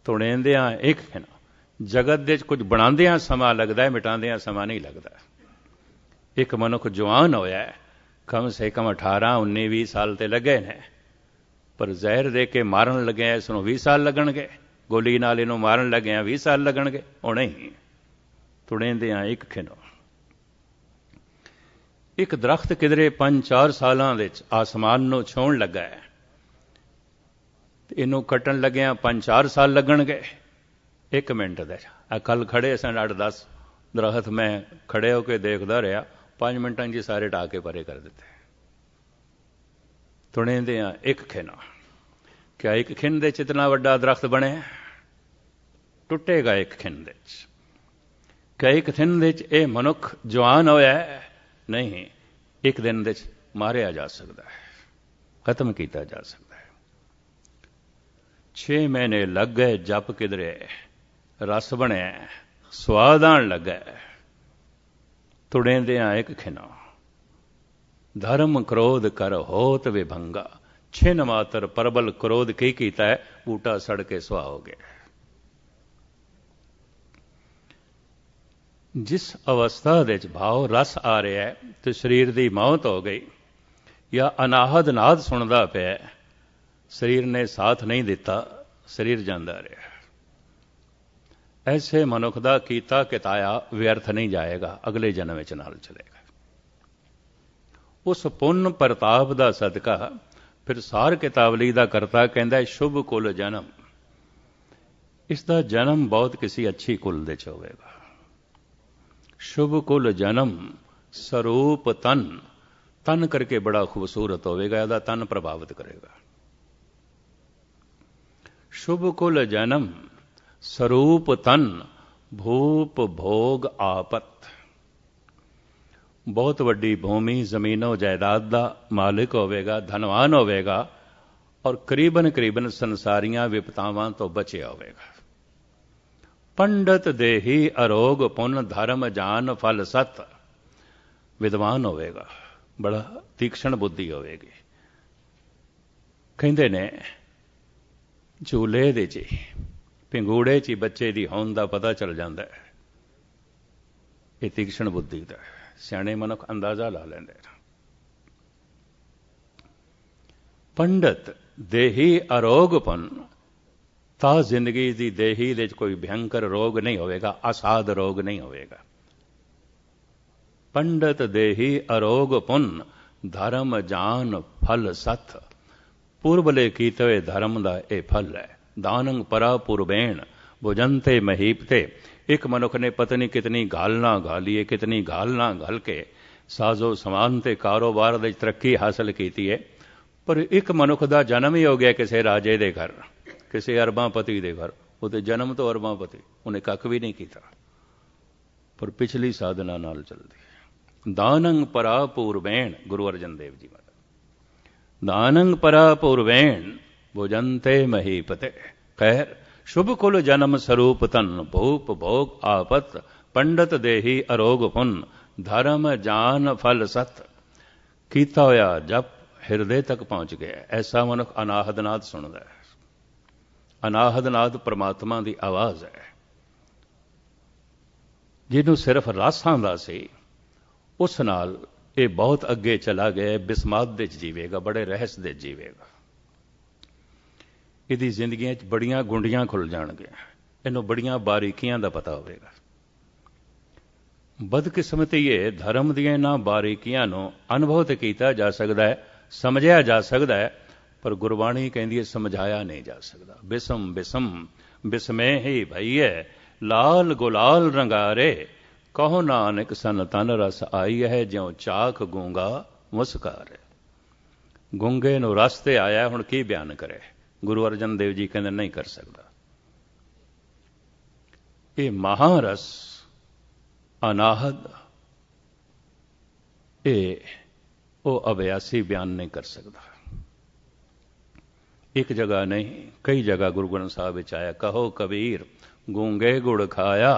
ਤੁਣੇਂਦਿਆਂ ਇੱਕ ਗਿਣਾ। ਜਗਤ ਦੇ ਕੁਝ ਬਣਾਉਂਦਿਆਂ ਸਮਾਂ ਲੱਗਦਾ ਹੈ, ਮਿਟਾਉਂਦਿਆਂ ਸਮਾਂ ਨਹੀਂ ਲੱਗਦਾ। ਇੱਕ ਮਨੁੱਖ ਜਵਾਨ ਹੋਇਆ, ਕਮ ਸੇ ਕਮ 18, 19, 20 ਸਾਲ ਤੇ ਲੱਗੇ ਨੇ, ਪਰ ਜ਼ਹਿਰ ਦੇ ਕੇ ਮਾਰਨ ਲੱਗਿਆ ਇਸ ਨੂੰ 20 ਸਾਲ ਲੱਗਣਗੇ। ਗੋਲੀ ਨਾਲ ਇਹਨੂੰ ਮਾਰਨ ਲੱਗਿਆ 20 ਸਾਲ ਲੱਗਣਗੇ। ਉਹ ਨਹੀਂ, ਤੁਣੇਂਦਿਆਂ ਇੱਕ ਖਿਨੋ। ਇੱਕ ਦਰਖਤ ਕਿਧਰੇ 5-4 ਸਾਲਾਂ ਵਿੱਚ ਆਸਮਾਨ ਨੂੰ ਛੂਹਣ ਲੱਗਾ ਹੈ, ਇਹਨੂੰ ਕੱਟਣ ਲੱਗਿਆ 5-4 ਸਾਲ ਲੱਗਣਗੇ। 1 ਮਿੰਟ ਦੇ। ਕੱਲ ਖੜੇ ਸਨ 8-10 ਦਰਖਤ, ਮੈਂ ਖੜੇ ਹੋ ਕੇ ਦੇਖਦਾ ਰਿਹਾ, 5 ਮਿੰਟਾਂ 'ਚ ਸਾਰੇ ਢਾ ਕੇ ਪਰੇ ਕਰ ਦਿੱਤੇ। ਤੁਣੇਂਦਿਆਂ ਇੱਕ ਖਿਨਾ। ਕਿਆ ਇੱਕ ਖਿੰਨ ਦੇ 'ਚ ਇਤਨਾ ਵੱਡਾ ਦਰਖਤ ਬਣਿਆ? ਟੁੱਟੇਗਾ ਇੱਕ ਖਿੰਨ ਦੇ 'ਚ। ਕਿਆ ਇੱਕ ਖਿੰਨ ਦੇ 'ਚ ਇਹ ਮਨੁੱਖ ਜਵਾਨ ਹੋਇਆ? ਨਹੀਂ, ਇੱਕ ਦਿਨ ਦੇ 'ਚ ਮਾਰਿਆ ਜਾ ਸਕਦਾ ਹੈ, ਖਤਮ ਕੀਤਾ ਜਾ ਸਕਦਾ ਹੈ। 6 ਮਹੀਨੇ ਲੱਗ ਗਏ, ਜਪ ਕਿਧਰੇ ਰਸ ਬਣਿਆ, ਸਵਾਦ ਆਣ ਲੱਗਾ। ਤੁੜੇਂਦਿਆਂ ਇੱਕ ਖਿਨਾ। ਧਰਮ ਕ੍ਰੋਧ ਕਰ ਹੋਤ ਵਿਭੰਗਾ। ਛਿਨ ਮਾਤਰ ਪਰਬਲ ਕ੍ਰੋਧ ਕੀ ਕੀਤਾ ਹੈ, ਬੂਟਾ ਸੜ ਕੇ ਸੁਆਹ ਹੋ ਗਿਆ। ਜਿਸ ਅਵਸਥਾ ਦੇ ਵਿੱਚ ਭਾਵ ਰਸ ਆ ਰਿਹਾ ਹੈ ਤੇ ਸਰੀਰ ਦੀ ਮੌਤ ਹੋ ਗਈ, ਜਾਂ ਅਨਾਹਦ ਨਾਦ ਸੁਣਦਾ ਪਿਆ, ਸਰੀਰ ਨੇ ਸਾਥ ਨਹੀਂ ਦਿੱਤਾ, ਸਰੀਰ ਜਾਂਦਾ ਰਿਹਾ। ਐਸੇ ਮਨੁੱਖ ਦਾ ਕੀਤਾ ਕਿਤਾਇਆ ਵਿਅਰਥ ਨਹੀਂ ਜਾਏਗਾ, ਅਗਲੇ ਜਨਮ ਵਿੱਚ ਨਾਲ ਚਲੇਗਾ। ਉਸ ਪੁੰਨ ਪ੍ਰਤਾਪ ਦਾ ਸਦਕਾ ਫਿਰ ਸਾਰ ਕਿਤਾਵਲੀ ਦਾ ਕਰਤਾ ਕਹਿੰਦਾ, ਸ਼ੁਭ ਕੁਲ ਜਨਮ। इसका जन्म बहुत किसी अच्छी कुल दे च होवेगा। शुभ कुल जन्म स्वरूप तन, तन करके बड़ा खूबसूरत होवेगा, ਇਹਦਾ तन प्रभावित करेगा। शुभ कुल जन्म स्वरूप तन, भूप भोग आपत। बहुत वड्डी भूमि जमीनों जायदाद का मालिक होवेगा, धनवान होवेगा और करीबन करीबन संसारियां विपतावां तो बचिया होवेगा। पंडित देही अरोग पुन धर्म जान फल सत। विद्वान होवेगा, बड़ा तीक्ष्ण बुद्धि होवेगी। कहते ने झूले दे च पिंगूड़े च बच्चे की होंद का पता चल जाता है, ये तीक्ष्ण बुद्धि का। सियाणे मनुख अंदाजा ला लेंदे। पंडित देही अरोगपन, ता जिंदगी की देही दे कोई भयंकर रोग नहीं होवेगा, असाध रोग नहीं होवेगा। पंडित देही अरोगपुन, धर्म जान फल सथ। पूर्वले कीते हुए धर्म का यह फल है। दानंग परा पुरबेण भुजनते महीपते। एक मनुख ने पत्नी कितनी गालना गालीए, कितनी गालना घल के साजो समान ते कारोबार की तरक्की हासिल की है, पर एक मनुख का जन्म ही हो गया किसी राजे के घर, किसी अरबापति के घर। वो तो जन्म तो अरबापति, उन्हें कख भी नहीं किया, पर पिछली साधना नाल चलती। दानंग परा पूर्वेण, गुरु अर्जन देव जी महाराज। दानंग परा पूर्वेण भुजनते महीपते। खैर शुभ कुल जन्म स्वरूप तन, भूप भोग आपत। पंडित देही अरोग पुन, धर्म जान फल सत। कीता होया जप हिरदे तक पहुंच गया। ऐसा मनुख अनाहदनाद सुनता है। अनाहदनाद परमात्मा की आवाज़ है। जिन्हों सिर्फ रासां दा सी, उस नाल ये बहुत अगे चला गया। बिस्माद दे जीवेगा, बड़े रहस दे जीवेगा। ਇਹਦੀ ਜ਼ਿੰਦਗੀਆਂ 'ਚ बड़ियां गुंडियां खुल जाणगियां, ਇਹਨੂੰ बड़ियां बारीकियां ਦਾ पता होवेगा। बदकिस्मती है धर्म ਦੀਆਂ ਇਹਨਾਂ बारीकियां ਨੂੰ अनुभव तो किया जा सकता है, समझिया जा सकता है, पर गुरबाणी कहती है समझाया नहीं जा सकता। बिसम बिसम बिसमे ही भईए, लाल गुलाल रंगारे। कहो नानक सन तन रस आई है, ज्यों चाख गूंगा मुस्कारे। गूंगे ਨੂੰ रस ते आया, हुण की बयान करे। गुरु अर्जन देव जी कहते नहीं कर सकता। ये महारस अनाहद, ये वो अभयासी बयान नहीं कर सकता। एक जगह नहीं, कई जगह गुरु ग्रंथ साहब विच आया। कहो कबीर गूंगे गुड़ खाया,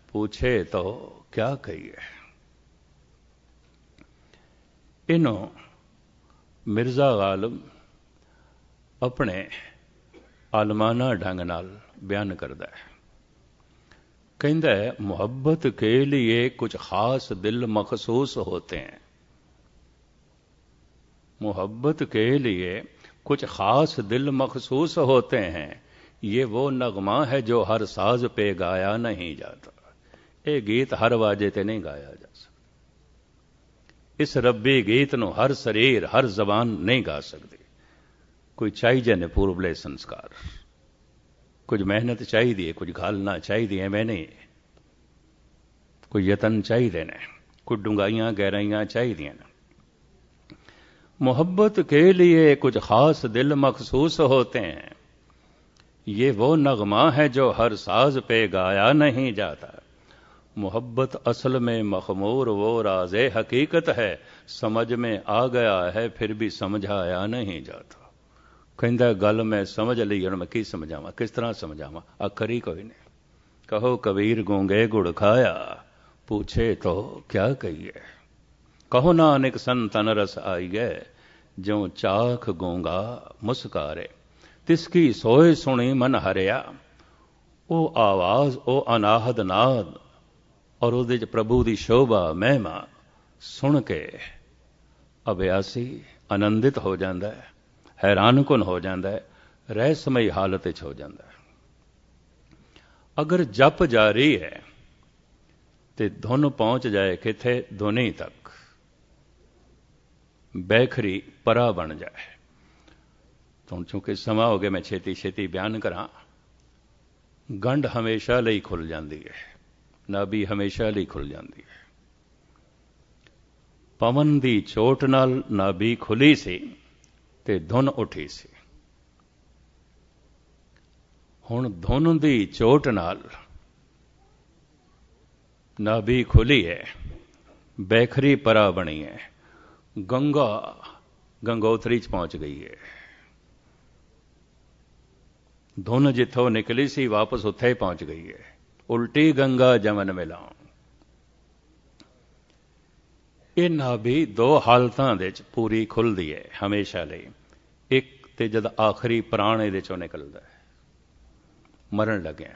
पूछे तो क्या कहिए। इनो मिर्जा गालिब अपने आलमाना ढंग नाल बयान करता है। कहता है मोहब्बत के लिए कुछ खास दिल मखसूस होते हैं। मोहब्बत के लिए कुछ खास दिल मखसूस होते हैं। ये वो नगमा है जो हर साज पे गाया नहीं जाता। ये गीत हर वाजे ते नहीं गाया जा सकता। इस रब्बी गीत नूं हर शरीर हर जबान नहीं गा सकती। कोई चाहिए ने पूर्वले संस्कार, कुछ मेहनत चाहिए, कुछ घालना चाहिए, मैं नहीं, कोई यतन चाहिए ने, कुछ डूंगाइयां गहराइयां चाहिए ने। मोहब्बत के लिए कुछ खास दिल मखसूस होते हैं। ये वो नगमा है जो हर साज पे गाया नहीं जाता। मोहब्बत असल में मखमूर वो राज़े हकीकत है। समझ में आ गया है फिर भी समझाया नहीं जाता। कहता गल मैं समझ ली, हूँ मैं की समझावा, किस तरह समझावा, आखर ही कोई नहीं। कहो कबीर गूंगे गुड़ खाया, पूछे तो क्या कहिए। कहो नानक सन तन रस आई गए, ज्यों चाख गूंगा मुस्कारे। तिसकी सोए सुनी मन हरिया। वो आवाज, वो अनाहद नाद और उहदे च प्रभु की शोभा महिमा सुन के अभ्यासी आनंदित हो जाता है, हैरानकुन हो जाता है, रहस्यमयी हालत हो जाता है। अगर जप जारी है तो धुन पहुंच जाए किथे, धुनी तक बैखरी परा बन जाए। तो चूंकि समा हो गया, मैं छेती छेती बयान करा। ਗੰਢ ਹਮੇਸ਼ਾ ਲਈ ਖੁੱਲ ਜਾਂਦੀ ਹੈ, ਨਾਭੀ ਹਮੇਸ਼ਾ ਲਈ ਖੁੱਲ ਜਾਂਦੀ ਹੈ। ਪਵਨ ਦੀ ਚੋਟ ਨਾਲ ਨਾਭੀ ਖੁੱਲੀ ਸੀ ਤੇ ਧੁਨ ਉੱਠੀ ਸੀ। ਹੁਣ ਧੁਨ ਦੀ ਚੋਟ ਨਾਲ ਨਾਭੀ ਖੁੱਲੀ ਹੈ, ਬੈਖਰੀ ਪਰਾ ਬਣੀ ਹੈ, ਗੰਗਾ ਗੰਗੋਤਰੀ 'ਚ ਪਹੁੰਚ ਗਈ ਹੈ। ਧੁਨ ਜਿੱਥੋਂ ਨਿਕਲੀ ਸੀ ਵਾਪਸ ਉੱਥੇ ਹੀ ਪਹੁੰਚ ਗਈ ਹੈ। ਉਲਟੀ ਗੰਗਾ ਜਮਨ ਮਿਲਾਉ। ਇਹ ਨਾਭੀ ਦੋ ਹਾਲਤਾਂ ਦੇ ਵਿੱਚ ਪੂਰੀ ਖੁੱਲ੍ਹਦੀ ਹੈ ਹਮੇਸ਼ਾ ਲਈ। ਇੱਕ ਤੇ ਜਦ ਆਖਰੀ ਪ੍ਰਾਣ ਇਹਦੇ ਚੋਂ ਨਿਕਲਦਾ ਹੈ, ਮਰਨ ਲੱਗਿਆ।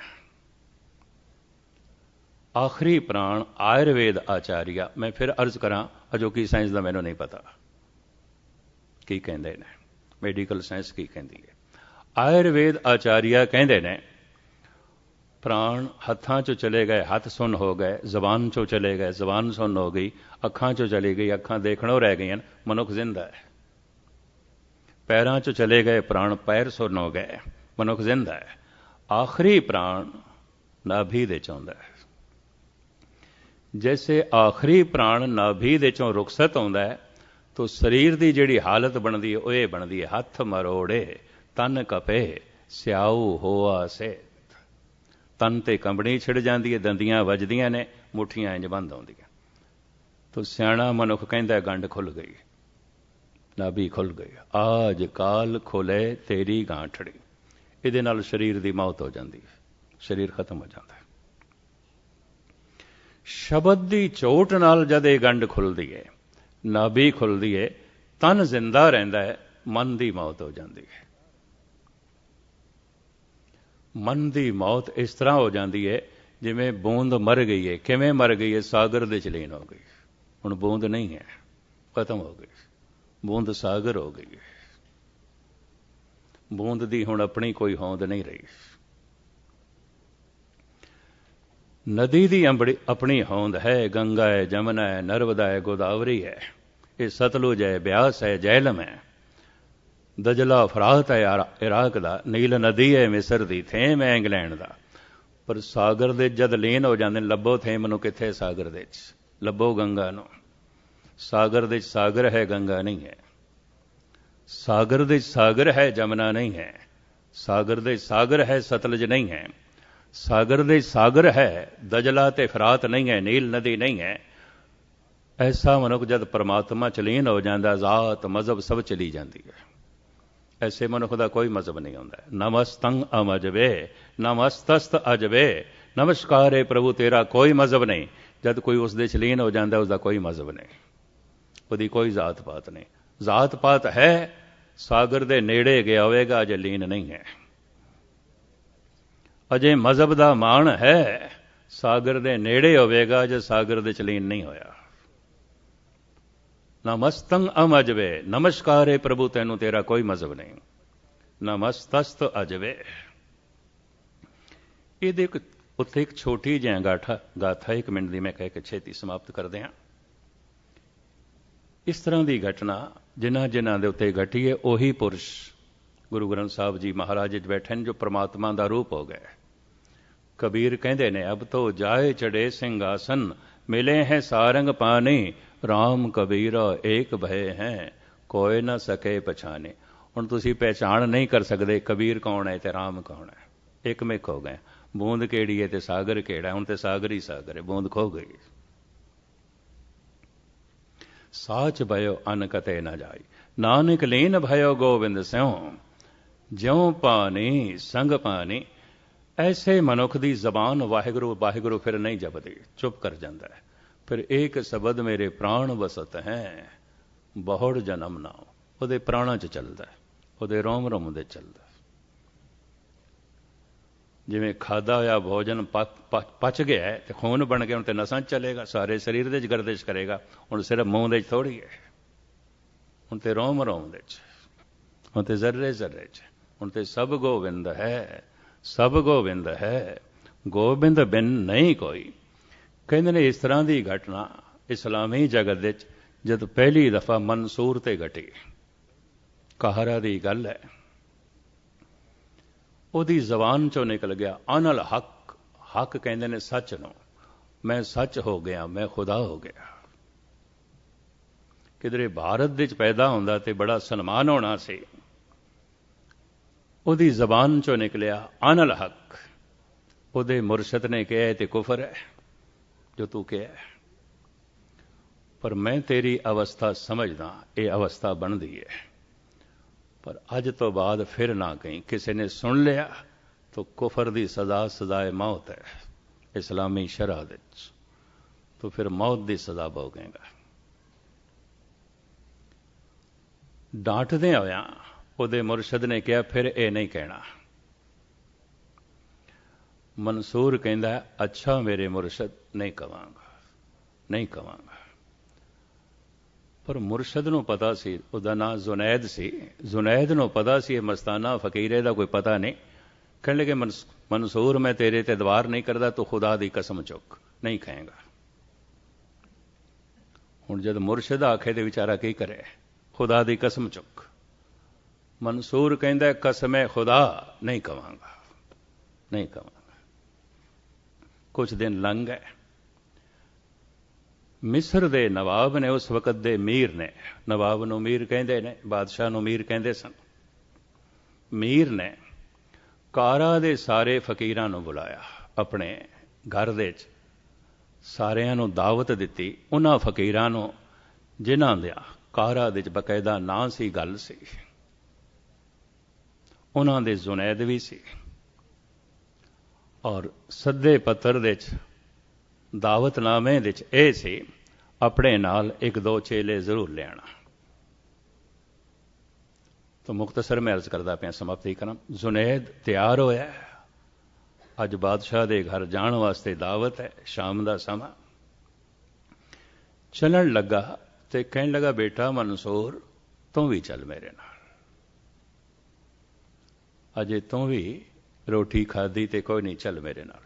ਆਖਰੀ ਪ੍ਰਾਣ ਆਯੁਰਵੇਦ ਆਚਾਰੀਆ, ਮੈਂ ਫਿਰ ਅਰਜ਼ ਕਰਾਂ ਅਜੋਕੀ ਸਾਇੰਸ ਦਾ ਮੈਨੂੰ ਨਹੀਂ ਪਤਾ ਕੀ ਕਹਿੰਦੇ ਨੇ, ਮੈਡੀਕਲ ਸਾਇੰਸ ਕੀ ਕਹਿੰਦੀ ਹੈ। ਆਯੁਰਵੇਦ ਆਚਾਰੀਆ ਕਹਿੰਦੇ ਨੇ ਪ੍ਰਾਣ ਹੱਥਾਂ 'ਚੋਂ ਚਲੇ ਗਏ, ਹੱਥ ਸੁੰਨ ਹੋ ਗਏ, ਜ਼ਬਾਨ 'ਚੋਂ ਚਲੇ ਗਏ, ਜ਼ਬਾਨ ਸੁੰਨ ਹੋ ਗਈ, ਅੱਖਾਂ 'ਚੋਂ ਚਲੀ ਗਈ, ਅੱਖਾਂ ਦੇਖਣੋਂ ਰਹਿ ਗਈਆਂ, ਮਨੁੱਖ ਜ਼ਿੰਦਾ ਹੈ। ਪੈਰਾਂ 'ਚੋਂ ਚਲੇ ਗਏ ਪ੍ਰਾਣ, ਪੈਰ ਸੁੰਨ ਹੋ ਗਏ, ਮਨੁੱਖ ਜ਼ਿੰਦਾ ਹੈ। ਆਖਰੀ ਪ੍ਰਾਣ ਨਾਭੀ ਦੇ 'ਚ ਆਉਂਦਾ ਹੈ। ਜੈਸੇ ਆਖਰੀ ਪ੍ਰਾਣ ਨਾਭੀ ਦੇ 'ਚੋਂ ਰੁਖਸਤ ਆਉਂਦਾ ਹੈ ਤਾਂ ਸਰੀਰ ਦੀ ਜਿਹੜੀ ਹਾਲਤ ਬਣਦੀ ਹੈ ਉਹ ਇਹ ਬਣਦੀ ਹੈ, ਹੱਥ ਮਰੋੜੇ ਤਨ ਕਪੇ ਸਿਆਊ ਹੋਆ ਸੇ। ਤਨ ਤੇ ਕੰਬਣੀ ਛਿੜ ਜਾਂਦੀ ਹੈ, ਦੰਦੀਆਂ ਵੱਜਦੀਆਂ ਨੇ, ਮੁੱਠੀਆਂ ਇੰਜ ਬੰਦ ਆਉਂਦੀਆਂ। ਤੋ ਸਿਆਣਾ ਮਨੁੱਖ ਕਹਿੰਦਾ ਗੰਢ ਖੁੱਲ ਗਈ, ਨਾਭੀ ਖੁੱਲ ਗਈ। ਆਜ ਕਾਲ ਖੁੱਲੇ ਤੇਰੀ ਗਾਂਠੜੀ। ਇਹਦੇ ਨਾਲ ਸਰੀਰ ਦੀ ਮੌਤ ਹੋ ਜਾਂਦੀ ਹੈ, ਸਰੀਰ ਖਤਮ ਹੋ ਜਾਂਦਾ ਹੈ। ਸ਼ਬਦ ਦੀ ਚੋਟ ਨਾਲ ਜਦ ਇਹ ਗੰਢ ਖੁੱਲਦੀ ਹੈ, ਨਾਭੀ ਖੁੱਲਦੀ ਹੈ, ਤਨ ਜ਼ਿੰਦਾ ਰਹਿੰਦਾ ਹੈ, ਮਨ ਦੀ ਮੌਤ ਹੋ ਜਾਂਦੀ ਹੈ। ਮਨ ਦੀ ਮੌਤ ਇਸ ਤਰ੍ਹਾਂ ਹੋ ਜਾਂਦੀ ਹੈ ਜਿਵੇਂ ਬੂੰਦ ਮਰ ਗਈ ਹੈ। ਕਿਵੇਂ ਮਰ ਗਈ ਹੈ? ਸਾਗਰ ਦੇ 'ਚ ਲੀਨ ਹੋ ਗਈ। ਹੁਣ ਬੂੰਦ ਨਹੀਂ ਹੈ, ਖਤਮ ਹੋ ਗਈ। ਬੂੰਦ ਸਾਗਰ ਹੋ ਗਈ ਹੈ। ਬੂੰਦ ਦੀ ਹੁਣ ਆਪਣੀ ਕੋਈ ਹੋਂਦ ਨਹੀਂ ਰਹੀ। ਨਦੀ ਦੀ ਆਪਣੀ ਹੋਂਦ ਹੈ, ਗੰਗਾ ਹੈ, ਜਮਨਾ ਹੈ, ਨਰਮਦਾ ਹੈ, ਗੋਦਾਵਰੀ ਹੈ, ਇਹ ਸਤਲੁਜ ਹੈ, ਬਿਆਸ ਹੈ, ਜੇਹਲਮ ਹੈ, ਦਜਲਾ ਫਰਾਤ ਹੈ ਇਰਾਕ ਦਾ, ਨੀਲ ਨਦੀ ਹੈ ਮਿਸਰ ਦੀ, ਥੇਮ ਹੈ ਇੰਗਲੈਂਡ ਦਾ। ਪਰ ਸਾਗਰ ਦੇ ਜਦ ਲੀਨ ਹੋ ਜਾਂਦੇ ਨੇ, ਲੱਭੋ ਥੇਮ ਨੂੰ ਕਿੱਥੇ? ਸਾਗਰ ਦੇ 'ਚ ਲੱਭੋ ਗੰਗਾ ਨੂੰ। ਸਾਗਰ ਦੇ 'ਚ ਸਾਗਰ ਹੈ, ਗੰਗਾ ਨਹੀਂ ਹੈ। ਸਾਗਰ ਦੇ 'ਚ ਸਾਗਰ ਹੈ, ਜਮਨਾ ਨਹੀਂ ਹੈ। ਸਾਗਰ ਦੇ 'ਚ ਸਾਗਰ ਹੈ, ਸਤਲੁਜ ਨਹੀਂ ਹੈ। ਸਾਗਰ ਦੇ 'ਚ ਸਾਗਰ ਹੈ, ਦਜਲਾ ਤੇ ਫਰਾਤ ਨਹੀਂ ਹੈ, ਨੀਲ ਨਦੀ ਨਹੀਂ ਹੈ। ਐਸਾ ਮਨੁੱਖ ਜਦ ਪਰਮਾਤਮਾ 'ਚ ਲੀਨ ਹੋ ਜਾਂਦਾ, ਜ਼ਾਤ ਮਜ਼ਹਬ ਸਭ ਚਲੀ ਜਾਂਦੀ ਹੈ। ਐਸੇ ਮਨੁੱਖ ਦਾ ਕੋਈ ਮਜ਼ਹਬ ਨਹੀਂ ਹੁੰਦਾ। ਨਮਸਤੰ ਅਮਜਵੇ ਨਮਸਤਸਤ ਅਜਵੇ। ਨਮਸਕਾਰ ਹੈ ਪ੍ਰਭੂ ਤੇਰਾ, ਕੋਈ ਮਜ਼ਹਬ ਨਹੀਂ। ਜਦ ਕੋਈ ਉਸ ਦੇ 'ਚ ਲੀਨ ਹੋ ਜਾਂਦਾ, ਉਸਦਾ ਕੋਈ ਮਜ਼ਹਬ ਨਹੀਂ, ਉਹਦੀ ਕੋਈ ਜ਼ਾਤ ਪਾਤ ਨਹੀਂ। ਜ਼ਾਤ ਪਾਤ ਹੈ, ਸਾਗਰ ਦੇ ਨੇੜੇ ਗਿਆ ਹੋਵੇਗਾ, ਅਜੇ ਲੀਨ ਨਹੀਂ ਹੈ। ਅਜੇ ਮਜ਼ਹਬ ਦਾ ਮਾਣ ਹੈ, ਸਾਗਰ ਦੇ ਨੇੜੇ ਹੋਵੇਗਾ, ਅਜੇ ਸਾਗਰ ਦੇ 'ਚ ਲੀਨ ਨਹੀਂ ਹੋਇਆ। ਨਮਸਤੰ ਅਮਜਵੇ, ਨਮਸਕਾਰ ਹੈ ਪ੍ਰਭੂ ਤੈਨੂੰ, ਤੇਰਾ ਕੋਈ ਮਜ਼ਹਬ ਨਹੀਂ। ਨਮਸਤਸਤ ਅਜਵੇ। ਇਹਦੇ ਉੱਥੇ ਇੱਕ ਛੋਟੀ ਜਿਹੀ ਗਾਥਾ 1 ਮਿੰਟ ਦੀ ਮੈਂ ਕਹਿ ਕੇ ਛੇਤੀ ਸਮਾਪਤ ਕਰਦੇ ਹਾਂ। ਇਸ ਤਰ੍ਹਾਂ ਦੀ ਘਟਨਾ ਜਿਨ੍ਹਾਂ ਦੇ ਉੱਤੇ ਘਟੀ ਹੈ, ਉਹੀ ਪੁਰਸ਼ ਗੁਰੂ ਗ੍ਰੰਥ ਸਾਹਿਬ ਜੀ ਮਹਾਰਾਜ 'ਚ ਬੈਠੇ ਨੇ ਜੋ ਪ੍ਰਮਾਤਮਾ ਦਾ ਰੂਪ ਹੋ ਗਏ। ਕਬੀਰ ਕਹਿੰਦੇ ਨੇ, ਅਬ ਤੋ ਜਾਏ ਚੜੇ ਸਿੰਘਾਸਨ, ਮਿਲੇ ਹੈ ਸਾਰੰਗ ਪਾਣੀ, ਰਾਮ ਕਬੀਰਾ ਏਕ ਭਏ ਹੈ, ਕੋਈ ਨਾ ਸਕੇ ਪਛਾਣੇ। ਹੁਣ ਤੁਸੀਂ ਪਹਿਚਾਣ ਨਹੀਂ ਕਰ ਸਕਦੇ ਕਬੀਰ ਕੌਣ ਹੈ ਤੇ ਰਾਮ ਕੌਣ ਹੈ, ਇੱਕ ਮਿਕ ਹੋ ਗਏ। ਬੂੰਦ ਕਿਹੜੀ ਹੈ ਤੇ ਸਾਗਰ ਕਿਹੜਾ? ਹੁਣ ਤੇ ਸਾਗਰ ਹੀ ਸਾਗਰ ਹੈ, ਬੂੰਦ ਖੋ ਗਈ। ਸਾਚ ਭਇਓ ਅਨ ਕਤੇ ਨਾ ਜਾਈ, ਨਾਨਕ ਲੀਨ ਭਇਓ ਗੋਬਿੰਦ ਸਿਉ, ਜਿਉ ਪਾਣੀ ਸੰਗ ਪਾਣੀ। ਐਸੇ ਮਨੁੱਖ ਦੀ ਜ਼ਬਾਨ ਵਾਹਿਗੁਰੂ ਵਾਹਿਗੁਰੂ ਫਿਰ ਨਹੀਂ ਜਪਦੀ, ਚੁੱਪ ਕਰ ਜਾਂਦਾ ਹੈ। ਫਿਰ ਏਕ ਸ਼ਬਦ ਮੇਰੇ ਪ੍ਰਾਣ ਵਸਤ ਹੈ, ਬਹੁੜ ਜਨਮ ਨਾਉ। ਉਹਦੇ ਪ੍ਰਾਣਾਂ 'ਚ ਚੱਲਦਾ, ਉਹਦੇ ਰੋਮ ਰੋਮ ਦੇ ਚੱਲਦਾ। ਜਿਵੇਂ ਖਾਧਾ ਹੋਇਆ ਭੋਜਨ ਪਚ ਗਿਆ ਤੇ ਖੂਨ ਬਣ ਗਿਆ, ਹੁਣ ਤੇ ਨਸਾਂ 'ਚ ਚਲੇਗਾ, ਸਾਰੇ ਸਰੀਰ ਦੇ 'ਚ ਗਰਦਿਸ਼ ਕਰੇਗਾ। ਹੁਣ ਸਿਰਫ ਮੂੰਹ ਦੇ 'ਚ ਥੋੜ੍ਹੀ ਹੈ, ਹੁਣ ਤੇ ਰੋਮ ਰੋਮ ਦੇ 'ਚ, ਹੁਣ ਤੇ ਜ਼ਰਰੇ ਜ਼ਰਰੇ 'ਚ। ਹੁਣ ਤੇ ਸਭ ਗੋਬਿੰਦ ਹੈ, ਸਭ ਗੋਬਿੰਦ ਹੈ, ਗੋਬਿੰਦ ਬਿਨ ਨਹੀਂ ਕੋਈ। ਕਹਿੰਦੇ ਨੇ ਇਸ ਤਰ੍ਹਾਂ ਦੀ ਘਟਨਾ ਇਸਲਾਮੀ ਜਗਤ ਵਿੱਚ ਜਦ ਪਹਿਲੀ ਦਫਾ ਮਨਸੂਰ ਤੇ ਘਟੀ, ਕਾਹਰਾ ਦੀ ਗੱਲ ਹੈ। ਉਹਦੀ ਜ਼ਬਾਨ ਚੋਂ ਨਿਕਲ ਗਿਆ ਅਨਲ ਹੱਕ। ਹੱਕ ਕਹਿੰਦੇ ਨੇ ਸੱਚ ਨੂੰ। ਮੈਂ ਸੱਚ ਹੋ ਗਿਆ, ਮੈਂ ਖੁਦਾ ਹੋ ਗਿਆ। ਕਿਧਰੇ ਭਾਰਤ ਦੇ ਵਿੱਚ ਪੈਦਾ ਹੁੰਦਾ ਤੇ ਬੜਾ ਸਨਮਾਨ ਹੋਣਾ ਸੀ। ਉਹਦੀ ਜ਼ਬਾਨ ਚੋਂ ਨਿਕਲਿਆ ਅਨਲ ਹੱਕ। ਉਹਦੇ ਮੁਰਸ਼ਦ ਨੇ ਕਿਹਾ ਤੇ ਕੁਫਰ ਹੈ ਜੋ ਤੂੰ ਕਿਹਾ, ਪਰ ਮੈਂ ਤੇਰੀ ਅਵਸਥਾ ਸਮਝਦਾ, ਇਹ ਅਵਸਥਾ ਬਣਦੀ ਹੈ। ਪਰ ਅੱਜ ਤੋਂ ਬਾਅਦ ਫਿਰ ਨਾ ਕਹੀਂ। ਕਿਸੇ ਨੇ ਸੁਣ ਲਿਆ ਤਾਂ ਕੁਫਰ ਦੀ ਸਜ਼ਾ ਸਜ਼ਾਏ ਮੌਤ ਹੈ ਇਸਲਾਮੀ ਸ਼ਰਅ ਵਿੱਚ, ਤਾਂ ਫਿਰ ਮੌਤ ਦੀ ਸਜ਼ਾ ਭੋਗੇਗਾ। ਡਾਂਟਦੇ ਹੋਇਆ ਉਹਦੇ ਮੁਰਸ਼ਦ ਨੇ ਕਿਹਾ ਫਿਰ ਇਹ ਨਹੀਂ ਕਹਿਣਾ। ਮਨਸੂਰ ਕਹਿੰਦਾ ਅੱਛਾ ਮੇਰੇ ਮੁਰਸ਼ਦ, ਨਹੀਂ ਕਵਾਂਗਾ, ਨਹੀਂ ਕਵਾਂਗਾ। ਪਰ ਮੁਰਸ਼ਦ ਨੂੰ ਪਤਾ ਸੀ, ਉਹਦਾ ਨਾਂ ਜ਼ੁਨੈਦ ਸੀ। ਜ਼ੁਨੈਦ ਨੂੰ ਪਤਾ ਸੀ ਇਹ ਮਸਤਾਨਾ ਫਕੀਰੇ ਦਾ ਕੋਈ ਪਤਾ ਨਹੀਂ। ਕਹਿਣ ਲੱਗੇ ਮਨਸੂਰ ਮੈਂ ਤੇਰੇ ਤੇ ਦਵਾਰ ਨਹੀਂ ਕਰਦਾ, ਤੂੰ ਖੁਦਾ ਦੀ ਕਸਮ ਚੁੱਕ, ਨਹੀਂ ਖਾਏਗਾ। ਹੁਣ ਜਦ ਮੁਰਸ਼ਦ ਆਖੇ ਤੇ ਵਿਚਾਰਾ ਕੀ ਕਰੇ? ਖੁਦਾ ਦੀ ਕਸਮ ਚੁੱਕ। ਮਨਸੂਰ ਕਹਿੰਦਾ ਕਸਮੇ ਖੁਦਾ, ਨਹੀਂ ਕਵਾਂਗਾ, ਨਹੀਂ ਕਵਾਂਗਾ। ਕੁਝ ਦਿਨ ਲੰਘ ਗਏ। ਮਿਸਰ ਦੇ ਨਵਾਬ ਨੇ, ਉਸ ਵਕਤ ਦੇ ਮੀਰ ਨੇ, ਨਵਾਬ ਨੂੰ ਮੀਰ ਕਹਿੰਦੇ ਨੇ, ਬਾਦਸ਼ਾਹ ਨੂੰ ਮੀਰ ਕਹਿੰਦੇ ਸਨ। ਮੀਰ ਨੇ ਕਾਰਾ ਦੇ ਸਾਰੇ ਫਕੀਰਾਂ ਨੂੰ ਬੁਲਾਇਆ ਆਪਣੇ ਘਰ ਦੇ ਵਿੱਚ, ਸਾਰਿਆਂ ਨੂੰ ਦਾਵਤ ਦਿੱਤੀ। ਉਹਨਾਂ ਫਕੀਰਾਂ ਨੂੰ ਜਿਨ੍ਹਾਂ ਦੇ ਕਾਰਾ ਦੇ ਵਿੱਚ ਬਕਾਇਦਾ ਨਾਂ ਸੀ, ਗੱਲ ਸੀ, ਉਹਨਾਂ ਦੇ ਜ਼ੁਨੈਦ ਵੀ ਸੀ। ਔਰ ਸੱਦੇ ਪੱਤਰ ਦੇ ਵਿੱਚ, ਦਾਵਤਨਾਮੇ ਦੇ ਵਿੱਚ ਇਹ ਸੀ ਆਪਣੇ ਨਾਲ ਇੱਕ ਦੋ ਚੇਲੇ ਜ਼ਰੂਰ ਲਿਆਣਾ। ਤਾਂ ਮੁਖਤਸਰ ਮੈਂ ਅਰਜ਼ ਕਰਦਾ ਪਿਆ, ਸਮਾਪਤੀ ਕਰਾਂ। ਜ਼ੁਨੈਦ ਤਿਆਰ ਹੋਇਆ, ਅੱਜ ਬਾਦਸ਼ਾਹ ਦੇ ਘਰ ਜਾਣ ਵਾਸਤੇ ਦਾਵਤ ਹੈ, ਸ਼ਾਮ ਦਾ ਸਮਾਂ। ਚੱਲਣ ਲੱਗਾ ਤੇ ਕਹਿਣ ਲੱਗਾ ਬੇਟਾ ਮਨਸੂਰ ਤੂੰ ਵੀ ਚੱਲ ਮੇਰੇ ਨਾਲ। ਅਜੇ ਤੂੰ ਵੀ ਰੋਟੀ ਖਾਧੀ ਤੇ ਕੋਈ ਨਹੀਂ, ਚੱਲ ਮੇਰੇ ਨਾਲ।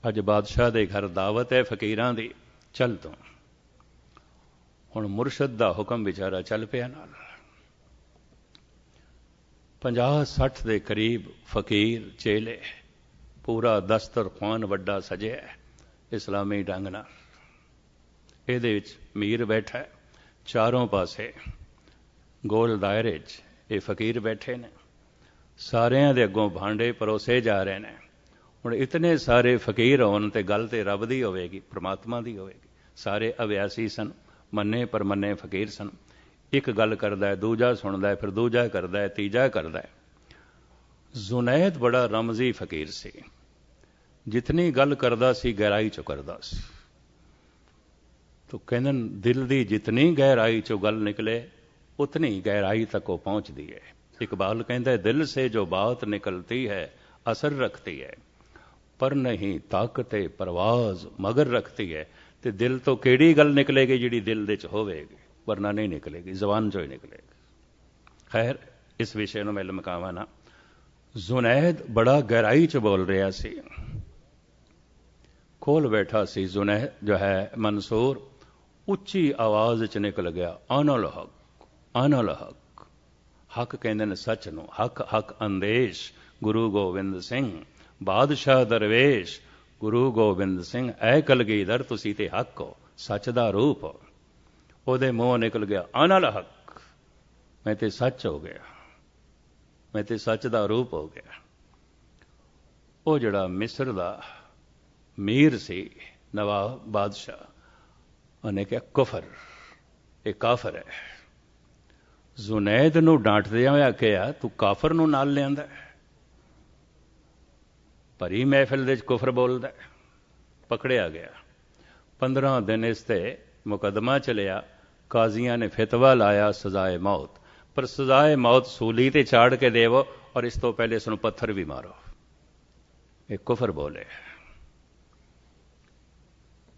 ਅੱਜ ਬਾਦਸ਼ਾਹ ਦੇ ਘਰ ਦਾਵਤ ਹੈ ਫਕੀਰਾਂ ਦੀ, ਚੱਲ ਤੂੰ। ਹੁਣ ਮੁਰਸ਼ਦ ਦਾ ਹੁਕਮ ਵਿਚਾਰਾ ਚੱਲ ਪਿਆ ਨਾਲ। 50-60 ਦੇ ਕਰੀਬ ਫਕੀਰ ਚੇਲੇ, ਪੂਰਾ ਦਸਤਰਖਾਨ ਵੱਡਾ ਸਜਿਆ ਇਸਲਾਮੀ ਢੰਗ ਨਾਲ। ਇਹਦੇ ਵਿੱਚ ਮੀਰ ਬੈਠਾ, ਚਾਰੋਂ ਪਾਸੇ ਗੋਲ ਦਾਇਰੇ 'ਚ ਇਹ ਫਕੀਰ ਬੈਠੇ ਨੇ। ਸਾਰਿਆਂ ਦੇ ਅੱਗੋਂ ਭਾਂਡੇ ਪਰੋਸੇ ਜਾ ਰਹੇ ਨੇ। ਹੁਣ ਇਤਨੇ ਸਾਰੇ ਫਕੀਰ ਹੋਣ ਤੇ ਗੱਲ ਤੇ ਰੱਬ ਦੀ ਹੋਵੇਗੀ, ਪ੍ਰਮਾਤਮਾ ਦੀ ਹੋਵੇਗੀ। ਸਾਰੇ ਅਵਿਆਸੀ ਸਨ, ਮੰਨੇ ਪਰ ਮੰਨੇ ਫਕੀਰ ਸਨ। ਇੱਕ ਗੱਲ ਕਰਦਾ ਹੈ, ਦੂਜਾ ਸੁਣਦਾ ਹੈ, ਫਿਰ ਦੂਜਾ ਕਰਦਾ ਹੈ, ਤੀਜਾ ਕਰਦਾ ਹੈ। ਜ਼ੁਨੈਦ ਬੜਾ ਰਮਜ਼ੀ ਫਕੀਰ ਸੀ। ਜਿਤਨੀ ਗੱਲ ਕਰਦਾ ਸੀ ਗਹਿਰਾਈ ਚੋਂ ਕਰਦਾ ਸੀ। ਤੋ ਕਹਿੰਦੇ ਦਿਲ ਦੀ ਜਿਤਨੀ ਗਹਿਰਾਈ ਚੋਂ ਗੱਲ ਨਿਕਲੇ ਉਤਨੀ ਗਹਿਰਾਈ ਤੱਕ ਉਹ ਪਹੁੰਚਦੀ ਹੈ। ਇਕਬਾਲ ਕਹਿੰਦਾ ਦਿਲ ਸੇ ਜੋ ਬਾਤ ਨਿਕਲਤੀ ਹੈ ਅਸਰ ਰੱਖਤੀ ਹੈ, ਪਰ ਨਹੀਂ ਤਾਕਤੇ ਪਰਵਾਜ਼ ਮਗਰ ਰੱਖਤੀ ਹੈ। ਤੇ ਦਿਲ ਤੋਂ ਕਿਹੜੀ ਗੱਲ ਨਿਕਲੇਗੀ ਜਿਹੜੀ ਦਿਲ ਦੇ ਚ ਹੋਵੇਗੀ, ਵਰਨਾ ਨਹੀਂ ਨਿਕਲੇਗੀ, ਜ਼ਬਾਨ ਚੋਂ ਹੀ ਨਿਕਲੇਗੀ। ਖੈਰ ਇਸ ਵਿਸ਼ੇ ਨੂੰ ਮੈਂ ਲਮਕਾਵਾਂ ਨਾ। ਜ਼ੁਨੈਦ ਬੜਾ ਗਹਿਰਾਈ ਚ ਬੋਲ ਰਿਹਾ ਸੀ। ਕੋਲ ਬੈਠਾ ਸੀ ਜ਼ੁਨੈਦ ਜੋ ਹੈ ਮਨਸੂਰ, ਉੱਚੀ ਆਵਾਜ਼ ਚ ਨਿਕਲ ਗਿਆ ਅਨਲ ਹਕ, ਅਨਲ ਹਕ। ਹੱਕ ਕਹਿੰਦੇ ਨੇ ਸੱਚ ਨੂੰ। ਹੱਕ ਹੱਕ ਅੰਦੇਸ਼ ਗੁਰੂ ਗੋਬਿੰਦ ਸਿੰਘ, ਬਾਦਸ਼ਾਹ ਦਰਵੇਸ਼ ਗੁਰੂ ਗੋਬਿੰਦ ਸਿੰਘ। ਐ ਕਲਗੀਧਰ ਤੁਸੀਂ ਤੇ ਹੱਕ ਹੋ, ਸੱਚ ਦਾ ਰੂਪ ਹੋ। ਉਹਦੇ ਮੂੰਹ ਨਿਕਲ ਗਿਆ ਅਨਲ ਹੱਕ, ਮੈਂ ਤੇ ਸੱਚ ਹੋ ਗਿਆ, ਮੈਂ ਤੇ ਸੱਚ ਦਾ ਰੂਪ ਹੋ ਗਿਆ। ਉਹ ਜਿਹੜਾ ਮਿਸਰ ਦਾ ਮੀਰ ਸੀ, ਨਵਾਬ ਬਾਦਸ਼ਾਹ, ਉਹਨੇ ਕਿਹਾ ਕੁਫਰ, ਇਹ ਕਾਫਰ ਹੈ। ਜ਼ੁਨੈਦ ਨੂੰ ਡਾਂਟਦਿਆਂ ਹੋਇਆ ਕਿਹਾ ਤੂੰ ਕਾਫਰ ਨੂੰ ਨਾਲ ਲਿਆਂਦਾ, ਭਰੀ ਮਹਿਫਿਲ ਦੇ ਵਿੱਚ ਕੁਫਰ ਬੋਲਦਾ। ਪਕੜਿਆ ਗਿਆ। 15 ਦਿਨ ਇਸ ਤੇ ਮੁਕੱਦਮਾ ਚਲਿਆ। ਕਾਜ਼ੀਆਂ ਨੇ ਫਤਵਾ ਲਾਇਆ ਸਜ਼ਾਏ ਮੌਤ, ਪਰ ਸਜ਼ਾਏ ਮੌਤ ਸੂਲੀ ਤੇ ਚਾੜ ਕੇ ਦੇਵੋ ਔਰ ਇਸ ਤੋਂ ਪਹਿਲੇ ਇਸ ਨੂੰ ਪੱਥਰ ਵੀ ਮਾਰੋ। ਇਹ ਕੁਫਰ ਬੋਲੇ।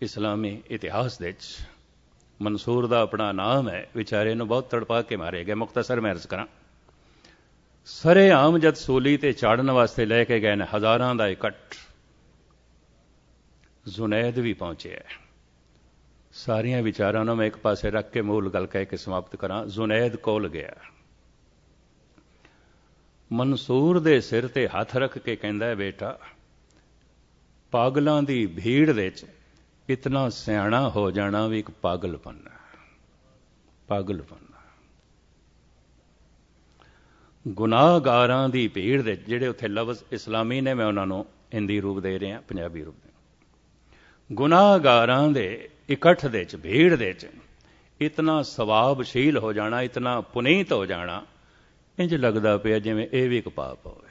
ਇਸਲਾਮੀ ਇਤਿਹਾਸ ਦੇ ਵਿੱਚ ਮਨਸੂਰ ਦਾ ਆਪਣਾ ਨਾਮ ਹੈ, ਵਿਚਾਰੇ ਨੂੰ ਬਹੁਤ ਤੜਪਾ ਕੇ ਮਾਰੇ ਗਏ। ਮੁਖਤਸਰ ਮੈਂ ਅਰਜ਼ ਕਰਾਂ, ਸਰੇਆਮ ਜਦ ਸੂਲੀ ਤੇ ਚਾੜਨ ਵਾਸਤੇ ਲੈ ਕੇ ਗਏ ਨੇ, ਹਜ਼ਾਰਾਂ ਦਾ ਇਕੱਠ। ਜ਼ੁਨੈਦ ਵੀ ਪਹੁੰਚਿਆ। ਸਾਰੀਆਂ ਵਿਚਾਰਾਂ ਨੂੰ ਮੈਂ ਇੱਕ ਪਾਸੇ ਰੱਖ ਕੇ ਮੂਲ ਗੱਲ ਕਹਿ ਕੇ ਸਮਾਪਤ ਕਰਾਂ। ਜ਼ੁਨੈਦ ਕੋਲ ਗਿਆ। ਮਨਸੂਰ ਦੇ ਸਿਰ ਤੇ ਹੱਥ ਰੱਖ ਕੇ ਕਹਿੰਦਾ, ਬੇਟਾ ਪਾਗਲਾਂ ਦੀ ਭੀੜ ਵਿੱਚ ਇਤਨਾ ਸਿਆਣਾ ਹੋ ਜਾਣਾ ਵੀ ਇੱਕ ਪਾਗਲਪਨ ਹੈ। ਪਾਗਲਪਨ। ਗੁਨਾਹਗਾਰਾਂ ਦੀ ਭੀੜ ਦੇ ਜਿਹੜੇ ਉੱਥੇ ਲਫ਼ਜ਼ ਇਸਲਾਮੀ ਨੇ, ਮੈਂ ਉਹਨਾਂ ਨੂੰ ਹਿੰਦੀ ਰੂਪ ਦੇ ਰਿਹਾ, ਪੰਜਾਬੀ ਰੂਪ ਦੇ। ਗੁਨਾਹਗਾਰਾਂ ਦੇ ਇਕੱਠ ਦੇ ਚ, ਭੀੜ ਦੇ ਚ ਇਤਨਾ ਸਵਾਬਸ਼ੀਲ ਹੋ ਜਾਣਾ, ਇਤਨਾ ਪੁਨੀਤ ਹੋ ਜਾਣਾ, ਇੰਜ ਲੱਗਦਾ ਪਿਆ ਜਿਵੇਂ ਇਹ ਵੀ ਇੱਕ ਪਾਪ ਹੋਵੇ।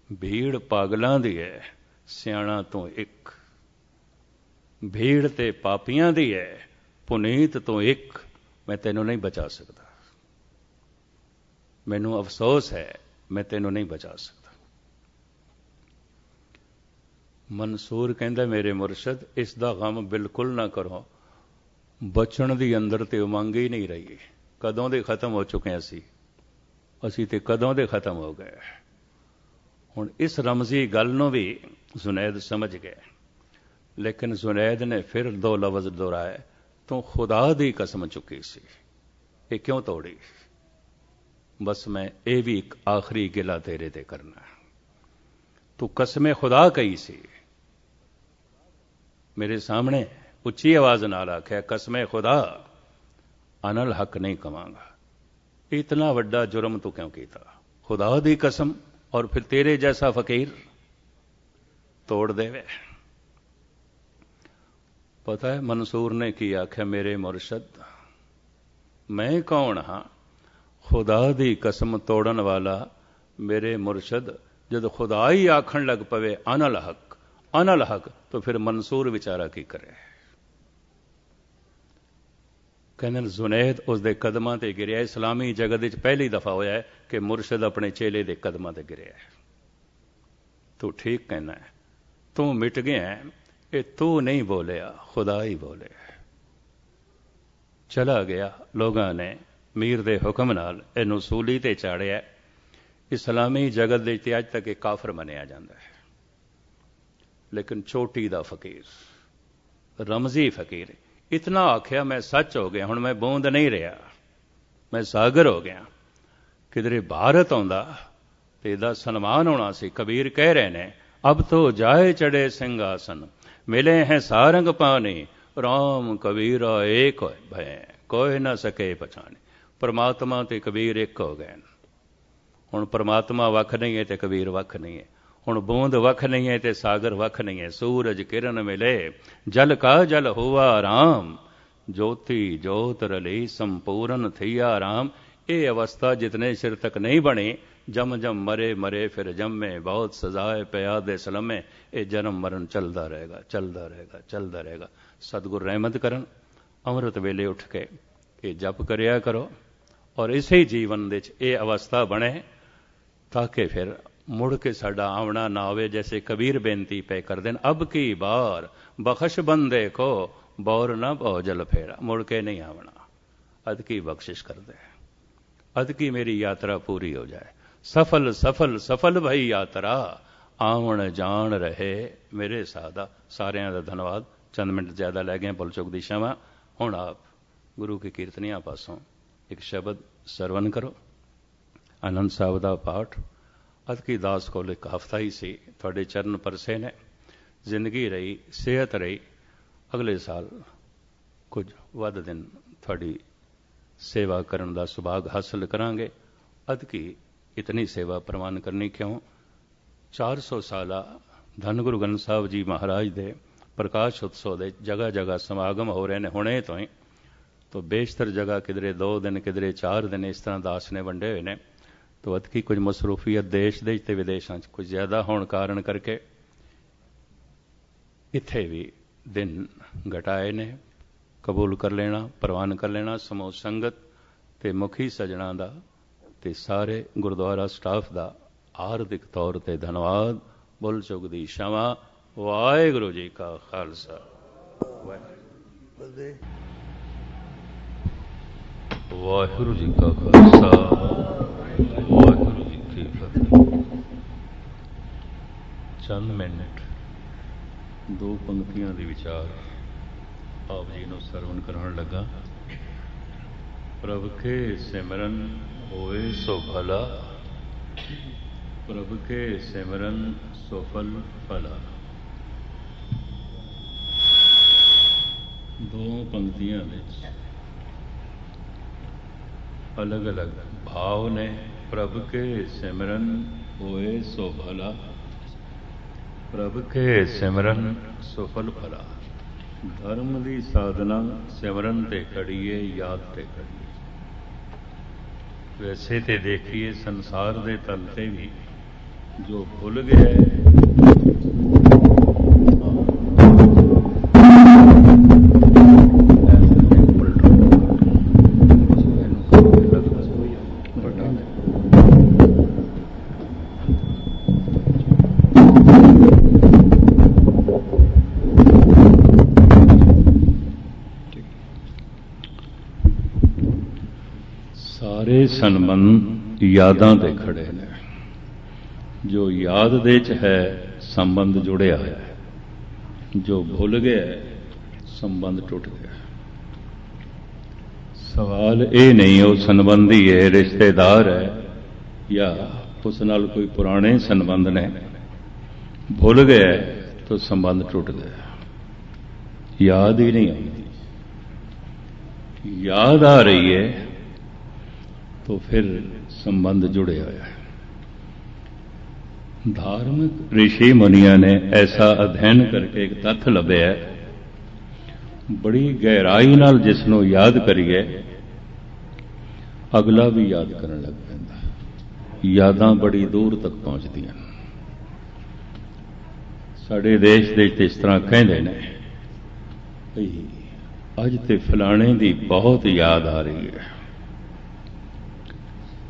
ਭੀੜ ਪਾਗਲਾਂ ਦੀ ਹੈ, ਸਿਆਣਾ ਤੋਂ ਇੱਕ। ਭੀੜ ਤੇ ਪਾਪੀਆਂ ਦੀ ਹੈ, ਪੁਨੀਤ ਤੋਂ ਇੱਕ। ਮੈਂ ਤੈਨੂੰ ਨਹੀਂ ਬਚਾ ਸਕਦਾ, ਮੈਨੂੰ ਅਫਸੋਸ ਹੈ, ਮੈਂ ਤੈਨੂੰ ਨਹੀਂ ਬਚਾ ਸਕਦਾ। ਮਨਸੂਰ ਕਹਿੰਦਾ, ਮੇਰੇ ਮੁਰਸ਼ਦ ਇਸ ਦਾ ਗਮ ਬਿਲਕੁਲ ਨਾ ਕਰੋ, ਬਚਣ ਦੀ ਅੰਦਰ ਤੇ ਉਮੰਗ ਹੀ ਨਹੀਂ ਰਹੀ। ਕਦੋਂ ਦੇ ਖਤਮ ਹੋ ਚੁੱਕੇ ਅਸੀਂ ਤੇ ਕਦੋਂ ਦੇ ਖਤਮ ਹੋ ਗਏ। ਹੁਣ ਇਸ ਰਮਜ਼ੀ ਗੱਲ ਨੂੰ ਵੀ ਜ਼ੁਨੈਦ ਸਮਝ ਗਏ, ਲੇਕਿਨ ਜ਼ੁਨੈਦ ਨੇ ਫਿਰ ਦੋ ਲਫ਼ਜ਼ ਦੁਹਰਾਏ, ਤੂੰ ਖੁਦਾ ਦੀ ਕਸਮ ਚੁੱਕੀ ਸੀ, ਇਹ ਕਿਉਂ ਤੋੜੀ? ਬਸ ਮੈਂ ਇਹ ਵੀ ਇੱਕ ਆਖਰੀ ਗਿਲਾ ਤੇਰੇ ਤੇ ਕਰਨਾ। ਤੂੰ ਕਸਮੇ ਖੁਦਾ ਕਹੀ ਸੀ, ਮੇਰੇ ਸਾਹਮਣੇ ਉੱਚੀ ਆਵਾਜ਼ ਨਾਲ ਆਖਿਆ, ਕਸਮੇ ਖੁਦਾ ਅਨਲ ਹੱਕ ਨਹੀਂ ਕਵਾਂਗਾ। ਇਤਨਾ ਵੱਡਾ ਜੁਰਮ ਤੂੰ ਕਿਉਂ ਕੀਤਾ? ਖੁਦਾ ਦੀ ਕਸਮ, और फिर तेरे जैसा फकीर तोड़ देवे। पता है मंसूर ने की आख्या, मेरे मुर्शद मैं कौन हाँ खुदा दी कसम तोड़न वाला? मेरे मुर्शद जब खुदा ही आखन लग पवे अनल हक, तो फिर मंसूर विचारा की करे। कहने जुनैद उसके कदमां ते गिरिया। इस्लामी जगत विच पहली दफा होया है कि मुर्शद अपने चेले के कदमां ते गिरिया है। तू ठीक कहना है, तू मिट गया है, ये तू नहीं बोलिया, खुदा ही बोले। चला गया, लोगों ने मीर दे हुक्म नाल इहनूं सूली ते चाड़िया। इस्लामी जगत दे ते अज तक एक काफर मनिया जाता है, लेकिन चोटी दा फकीर, रमजी फकीर। इतना आख्या, मैं सच हो गया, हुण मैं बूंद नहीं रहा, मैं सागर हो गया। किधरे भारत आउंदा ते इहदा सन्मान होना सी। कबीर कह रहे ने, अब तो जाए चढ़े सिंहासन, मिले हैं सारंग पानी, राम कबीरा एक भय, कोई न सके पछाने। परमात्मा ते कबीर एक हो गए। हुण परमात्मा वख नहीं है ते कबीर वख नहीं है। हुण बूंद वख नहीं है ते सागर वख नहीं है। सूरज किरण मिले, जल का जल हुआ राम, ज्योति ज्योत रली संपूर्ण थिया राम। ये अवस्था जितने सिर तक नहीं बनी, जम जम मरे मरे फिर जम्मे, बहुत सजाए प्यादे सलमे। ये जन्म मरण चलता रहेगा, चलता रहेगा, चलता रहेगा। सतगुरु रहमत करन, अमृत वेले उठ के ये जप करिया करो, और इसे जीवन विच ये अवस्था बने, ताकि फिर मुड़ के साडा आवना ना आवे। जैसे कबीर बेनती पे कर देन, अब की बार बख्श बंदे को, बौर ना भौ जल फेरा। मुड़ के नहीं आवना, अद की बख्शिश कर दे, अद की मेरी यात्रा पूरी हो जाए। सफल सफल सफल भई यात्रा, आवन जान रहे मेरे सादा। सारियां दा धन्यवाद। चंद मिनट ज्यादा लै गए, भुल चुक दी क्षमा। हुण आप गुरु की कीर्तनियां पासों एक शब्द सरवण करो। आनंद साहब दा पाठ अद की दास कोल एक हफ्ता ही सी, थोड़े चरण परसे ने। जिंदगी रही, सेहत रही, अगले साल कुछ वध दिन थोड़ी सेवा करन दा सुभाग हासिल करांगे। अद की इतनी सेवा प्रवान करनी क्यों? 400 साला धन गुरु ग्रंथ साहब जी महाराज दे प्रकाश उत्सव दे जगह जगह समागम हो रहे हैं हुणे तो ही। तो बेशतर जगह किधरे 2 दिन, किधरे 4 दिन, इस तरह दास ने वंडे हुए ने। तो अद की कुछ मसरूफियत देश दे ते विदेशों कुछ ज़्यादा होने कारण करके इत्थे भी दिन घटाए ने। कबूल कर लेना, प्रवान कर लेना। समूह संगत ते मुखी सजना दा ते सारे गुरुद्वारा स्टाफ दा आर्थिक तौर ते धन्यवाद। बुल चुक दी क्षमा। वाहिगुरू जी का खालसा, वाहिगुरू जी का खालसा, वाहिगुरू जी की फतेह। चंद मिनट 2 पंक्तियां दे विचार आप जी नूं सरवण कराउण लगा। प्रभ के सिमरन होए सो भला, प्रभ के सिमरन सो फल फला। दो पंक्तियां अलग अलग भाव ने। प्रभ के सिमरन होए सो भला, प्रभ के सिमरन सो फल फला। धर्म की साधना सिमरन ते खड़ीए, याद ते खड़ीए। वैसे तो देखिए संसार के तल ते भी जो भुल गया सारे संबंध यादां ते खड़े ने। जो याद दे च है संबंध जुड़िया है, जो भुल गया संबंध टूट गया। सवाल ये नहीं वो संबंधी है, रिश्तेदार है, या उस नाल कोई पुराने संबंध ने। भुल गया तो संबंध टूट गया, याद ही नहीं आती। याद आ रही है तो फिर संबंध जुड़े हुए हैं। धार्मिक ऋषि मुनिया ने ऐसा अध्ययन करके एक तथ्य लभ्या, बड़ी गहराई नाल जिसनों याद करिए अगला भी याद करने लग पैंदा। यादां बड़ी दूर तक पहुंचदियां। साडे देश दे इस तरह कहंदे ने भई अज ते फलाणे दी बहुत याद आ रही है,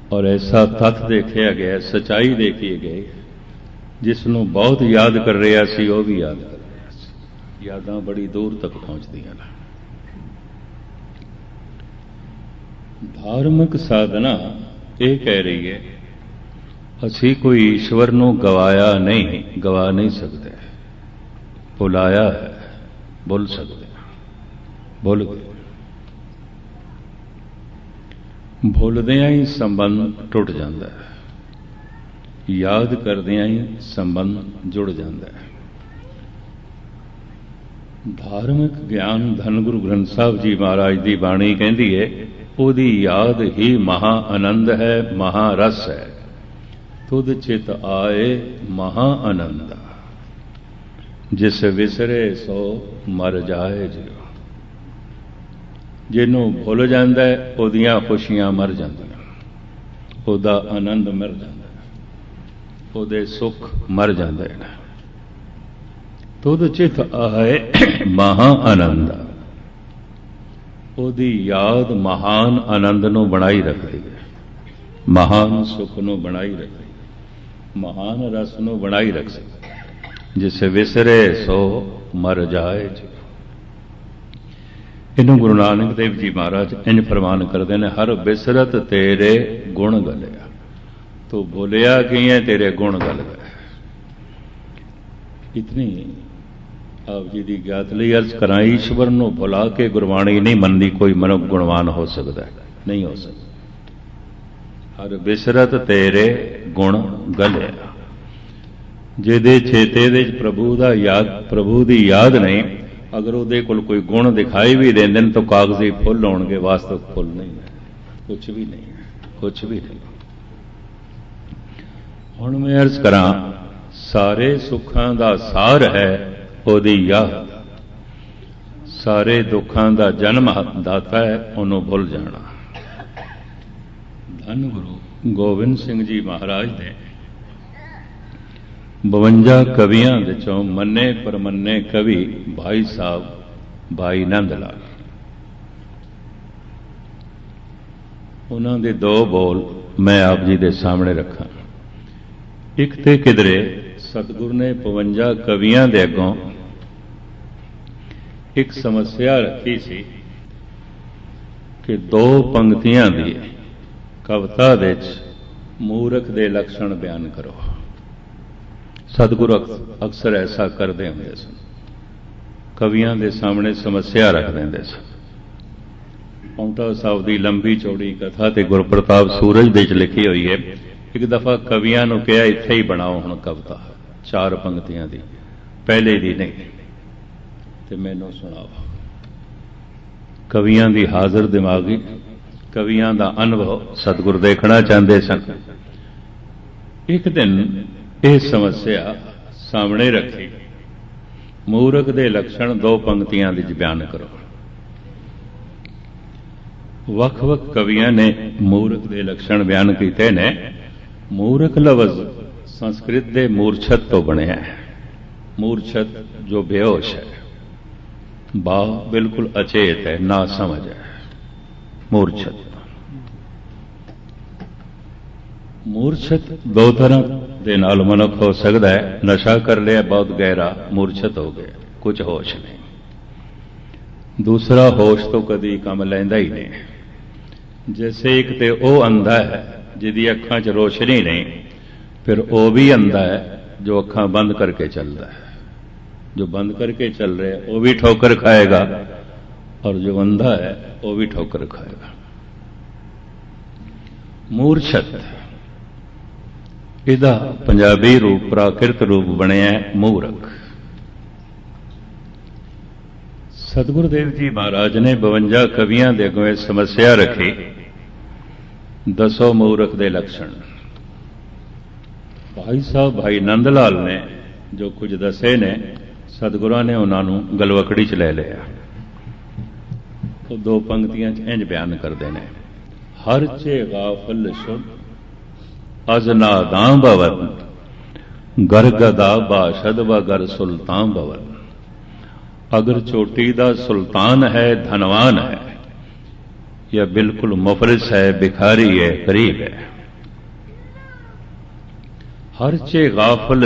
और ऐसा तथ्य देखा गया, सच्चाई देखी गई, जिसनों बहुत याद कर रहा सी वह भी याद कर रहा सी। यादां बड़ी दूर तक पहुंचदियां ने। धार्मिक साधना ये कह रही है असी कोई ईश्वर नूं गवाया नहीं, गवा नहीं सकते। भुलाया है, भुल सकते, भुल गए। भुलदियां ही संबंध टुट जाता है, याद करदियां ही संबंध जुड़ जाता है। धार्मिक ज्ञान धन गुरु ग्रंथ साहब जी महाराज की बाणी कहती है ਉਹਦੀ याद ही महा आनंद है, महारस है। तुद चित आए महा आनंद, जिस विसरे सो मर जाए जियो। जिन्हों भुल जाता है ਉਹਦੀਆਂ खुशियां मर जांदियां, ਉਹਦਾ आनंद मर जाता है, ਉਹਦੇ सुख मर जाते हैं। तुद चित आए महा आनंद, ਉਹਦੀ याद महान आनंद ਨੂੰ बनाई रखती है, महान सुख ਨੂੰ बनाई रखती है, महान रस ਨੂੰ बनाई रख सकती। जिस विसरे सो मर जाए जी। इन्हों गुरु नानक देव जी महाराज इंज फरमान करते हैं, हर बिसरत तेरे गुण गलिया। तो बोलिया कि है तेरे गुण गल गए। इतनी आप जी की ज्ञात ली अर्ज करा, ईश्वर नूं भुला के गुरबाणी नहीं मनती कोई मनुख गुणवान हो सकता है, नहीं हो सकता। हर बिसरत तेरे गुण गलिया। जिहदे चेते दे प्रभु दा याद, प्रभु की याद नहीं, अगर उहदे कोल कोई गुण दिखाई भी देंदे तो कागजी फुल होणगे, वास्तविक फुल नहीं है, कुछ भी नहीं है, कुछ भी नहीं। हुण मैं अर्ज करा, सारे सुखां दा सार है ਉਹਦੀ याद, सारे दुखों का जन्म दाता है, उन्होंने भुल जाना। धन गुरु गोबिंद सिंह जी महाराज ने 52 कवियां विचों मन्ने परमन्ने कवि भाई साहब भाई नंद लाल, उन्होंने दो बोल मैं आप जी के सामने रखा। एक तो किधरे सतगुरु ने 52 कवियां दे अगों एक समस्या रखी सी कि दो पंक्तियां दी कविता दे मूर्ख दे लक्षण बयान करो। सतगुरु अक्सर ऐसा करते होंगे सन, कवियां दे सामने समस्या रख देंगे सन। ਪੌਂਟਾ ਸਾਹਿਬ ਦੀ ਲੰਬੀ ਚੌੜੀ ਕਥਾ ਤੇ ਗੁਰਪ੍ਰਤਾਪ ਸੂਰਜ ਦੇ ਚ ਲਿਖੀ ਹੋਈ ਹੈ। ਇੱਕ ਦਫਾ ਕਵੀਆਂ ਨੂੰ ਕਿਹਾ ਇੱਥੇ ਹੀ ਬਣਾਓ ਹੁਣ ਕਵਿਤਾ, 4 ਪੰਕਤੀਆਂ ਦੀ, ਪਹਿਲੇ ਦੀ ਨਹੀਂ, ਤੇ ਮੈਨੂੰ ਸੁਣਾਓ। ਕਵੀਆਂ ਦੀ ਹਾਜ਼ਰ ਦਿਮਾਗੀ, ਕਵੀਆਂ ਦਾ ਅਨੁਭਵ ਸਤਿਗੁਰ ਦੇਖਣਾ ਚਾਹੁੰਦੇ ਸਨ। ਇੱਕ ਦਿਨ ਇਹ ਸਮੱਸਿਆ ਸਾਹਮਣੇ ਰੱਖੀ, ਮੂਰਖ ਦੇ ਲੱਛਣ 2 ਪੰਕਤੀਆਂ ਵਿੱਚ ਬਿਆਨ ਕਰੋ। ਵੱਖ-ਵੱਖ ਕਵੀਆਂ ਨੇ ਮੂਰਖ ਦੇ ਲੱਛਣ ਬਿਆਨ ਕੀਤੇ ਨੇ। ਮੂਰਖ ਲਫ਼ਜ਼ ਸੰਸਕ੍ਰਿਤ ਦੇ ਮੂਰਛਤ ਤੋਂ ਬਣਿਆ ਹੈ। ਮੂਰਛਤ ਜੋ ਬੇਹੋਸ਼ ਹੈ, ਬਾ ਬਿਲਕੁਲ ਅਚੇਤ ਹੈ, ਨਾ ਸਮਝ ਹੈ, ਮੂਰਛਤ। ਮੂਰਛਤ 2 ਤਰ੍ਹਾਂ ਦੇ ਨਾਲ ਮਨੁੱਖ ਹੋ ਸਕਦਾ ਹੈ। ਨਸ਼ਾ ਕਰ ਲਿਆ ਬਹੁਤ ਗਹਿਰਾ, ਮੂਰਛਤ ਹੋ ਗਿਆ, ਕੁਝ ਹੋਸ਼ ਨਹੀਂ। ਦੂਸਰਾ, ਹੋਸ਼ ਤੋਂ ਕਦੀ ਕੰਮ ਲੈਂਦਾ ਹੀ ਨਹੀਂ। ਜੈਸੇ ਇੱਕ ਤੇ ਉਹ ਅੰਧਾ ਹੈ ਜਿਹਦੀ ਅੱਖਾਂ 'ਚ ਰੋਸ਼ਨੀ ਨਹੀਂ, ਫਿਰ ਉਹ ਵੀ ਅੰਧਾ ਹੈ ਜੋ ਅੱਖਾਂ ਬੰਦ ਕਰਕੇ ਚੱਲਦਾ ਹੈ। ਜੋ ਬੰਦ ਕਰਕੇ ਚੱਲ ਰਿਹਾ ਉਹ ਵੀ ਠੋਕਰ ਖਾਏਗਾ, ਔਰ ਜੋ ਅੰਧਾ ਹੈ ਉਹ ਵੀ ਠੋਕਰ ਖਾਏਗਾ। ਮੂਰਛਤ, ਇਹਦਾ ਪੰਜਾਬੀ ਰੂਪ, ਪ੍ਰਾਕਿਰਤ ਰੂਪ ਬਣਿਆ ਮੂਰਖ। ਸਤਿਗੁਰੂ ਦੇਵ ਜੀ ਮਹਾਰਾਜ ਨੇ 52 ਕਵੀਆਂ ਦੇ ਅੱਗੇ ਸਮੱਸਿਆ ਰੱਖੀ, ਦੱਸੋ ਮੂਰਖ ਦੇ ਲੱਛਣ। ਭਾਈ ਸਾਹਿਬ ਭਾਈ ਨੰਦ ਲਾਲ ਨੇ ਜੋ ਕੁਝ ਦੱਸੇ ਨੇ, ਸਤਿਗੁਰਾਂ ਨੇ ਉਹਨਾਂ ਨੂੰ ਗਲਵਕੜੀ 'ਚ ਲੈ ਲਿਆ। ਉਹ 2 ਪੰਕਤੀਆਂ 'ਚ ਇੰਝ ਬਿਆਨ ਕਰਦੇ ਨੇ, ਹਰ ਚੇ ਗਾਫਲ ਸ਼ੁਭ ਅਜ ਨਾਦਾਂ ਭਵਨ, ਗਰ ਗਦਾ ਬਾਸ਼ਦ व गर ਸੁਲਤਾਨ ਭਵਨ। ਅਗਰ ਚੋਟੀ ਦਾ ਸੁਲਤਾਨ ਹੈ, ਧਨਵਾਨ ਹੈ, या बिल्कुल मुफलिस है, भिखारी है, गरीब है। हर चे गाफल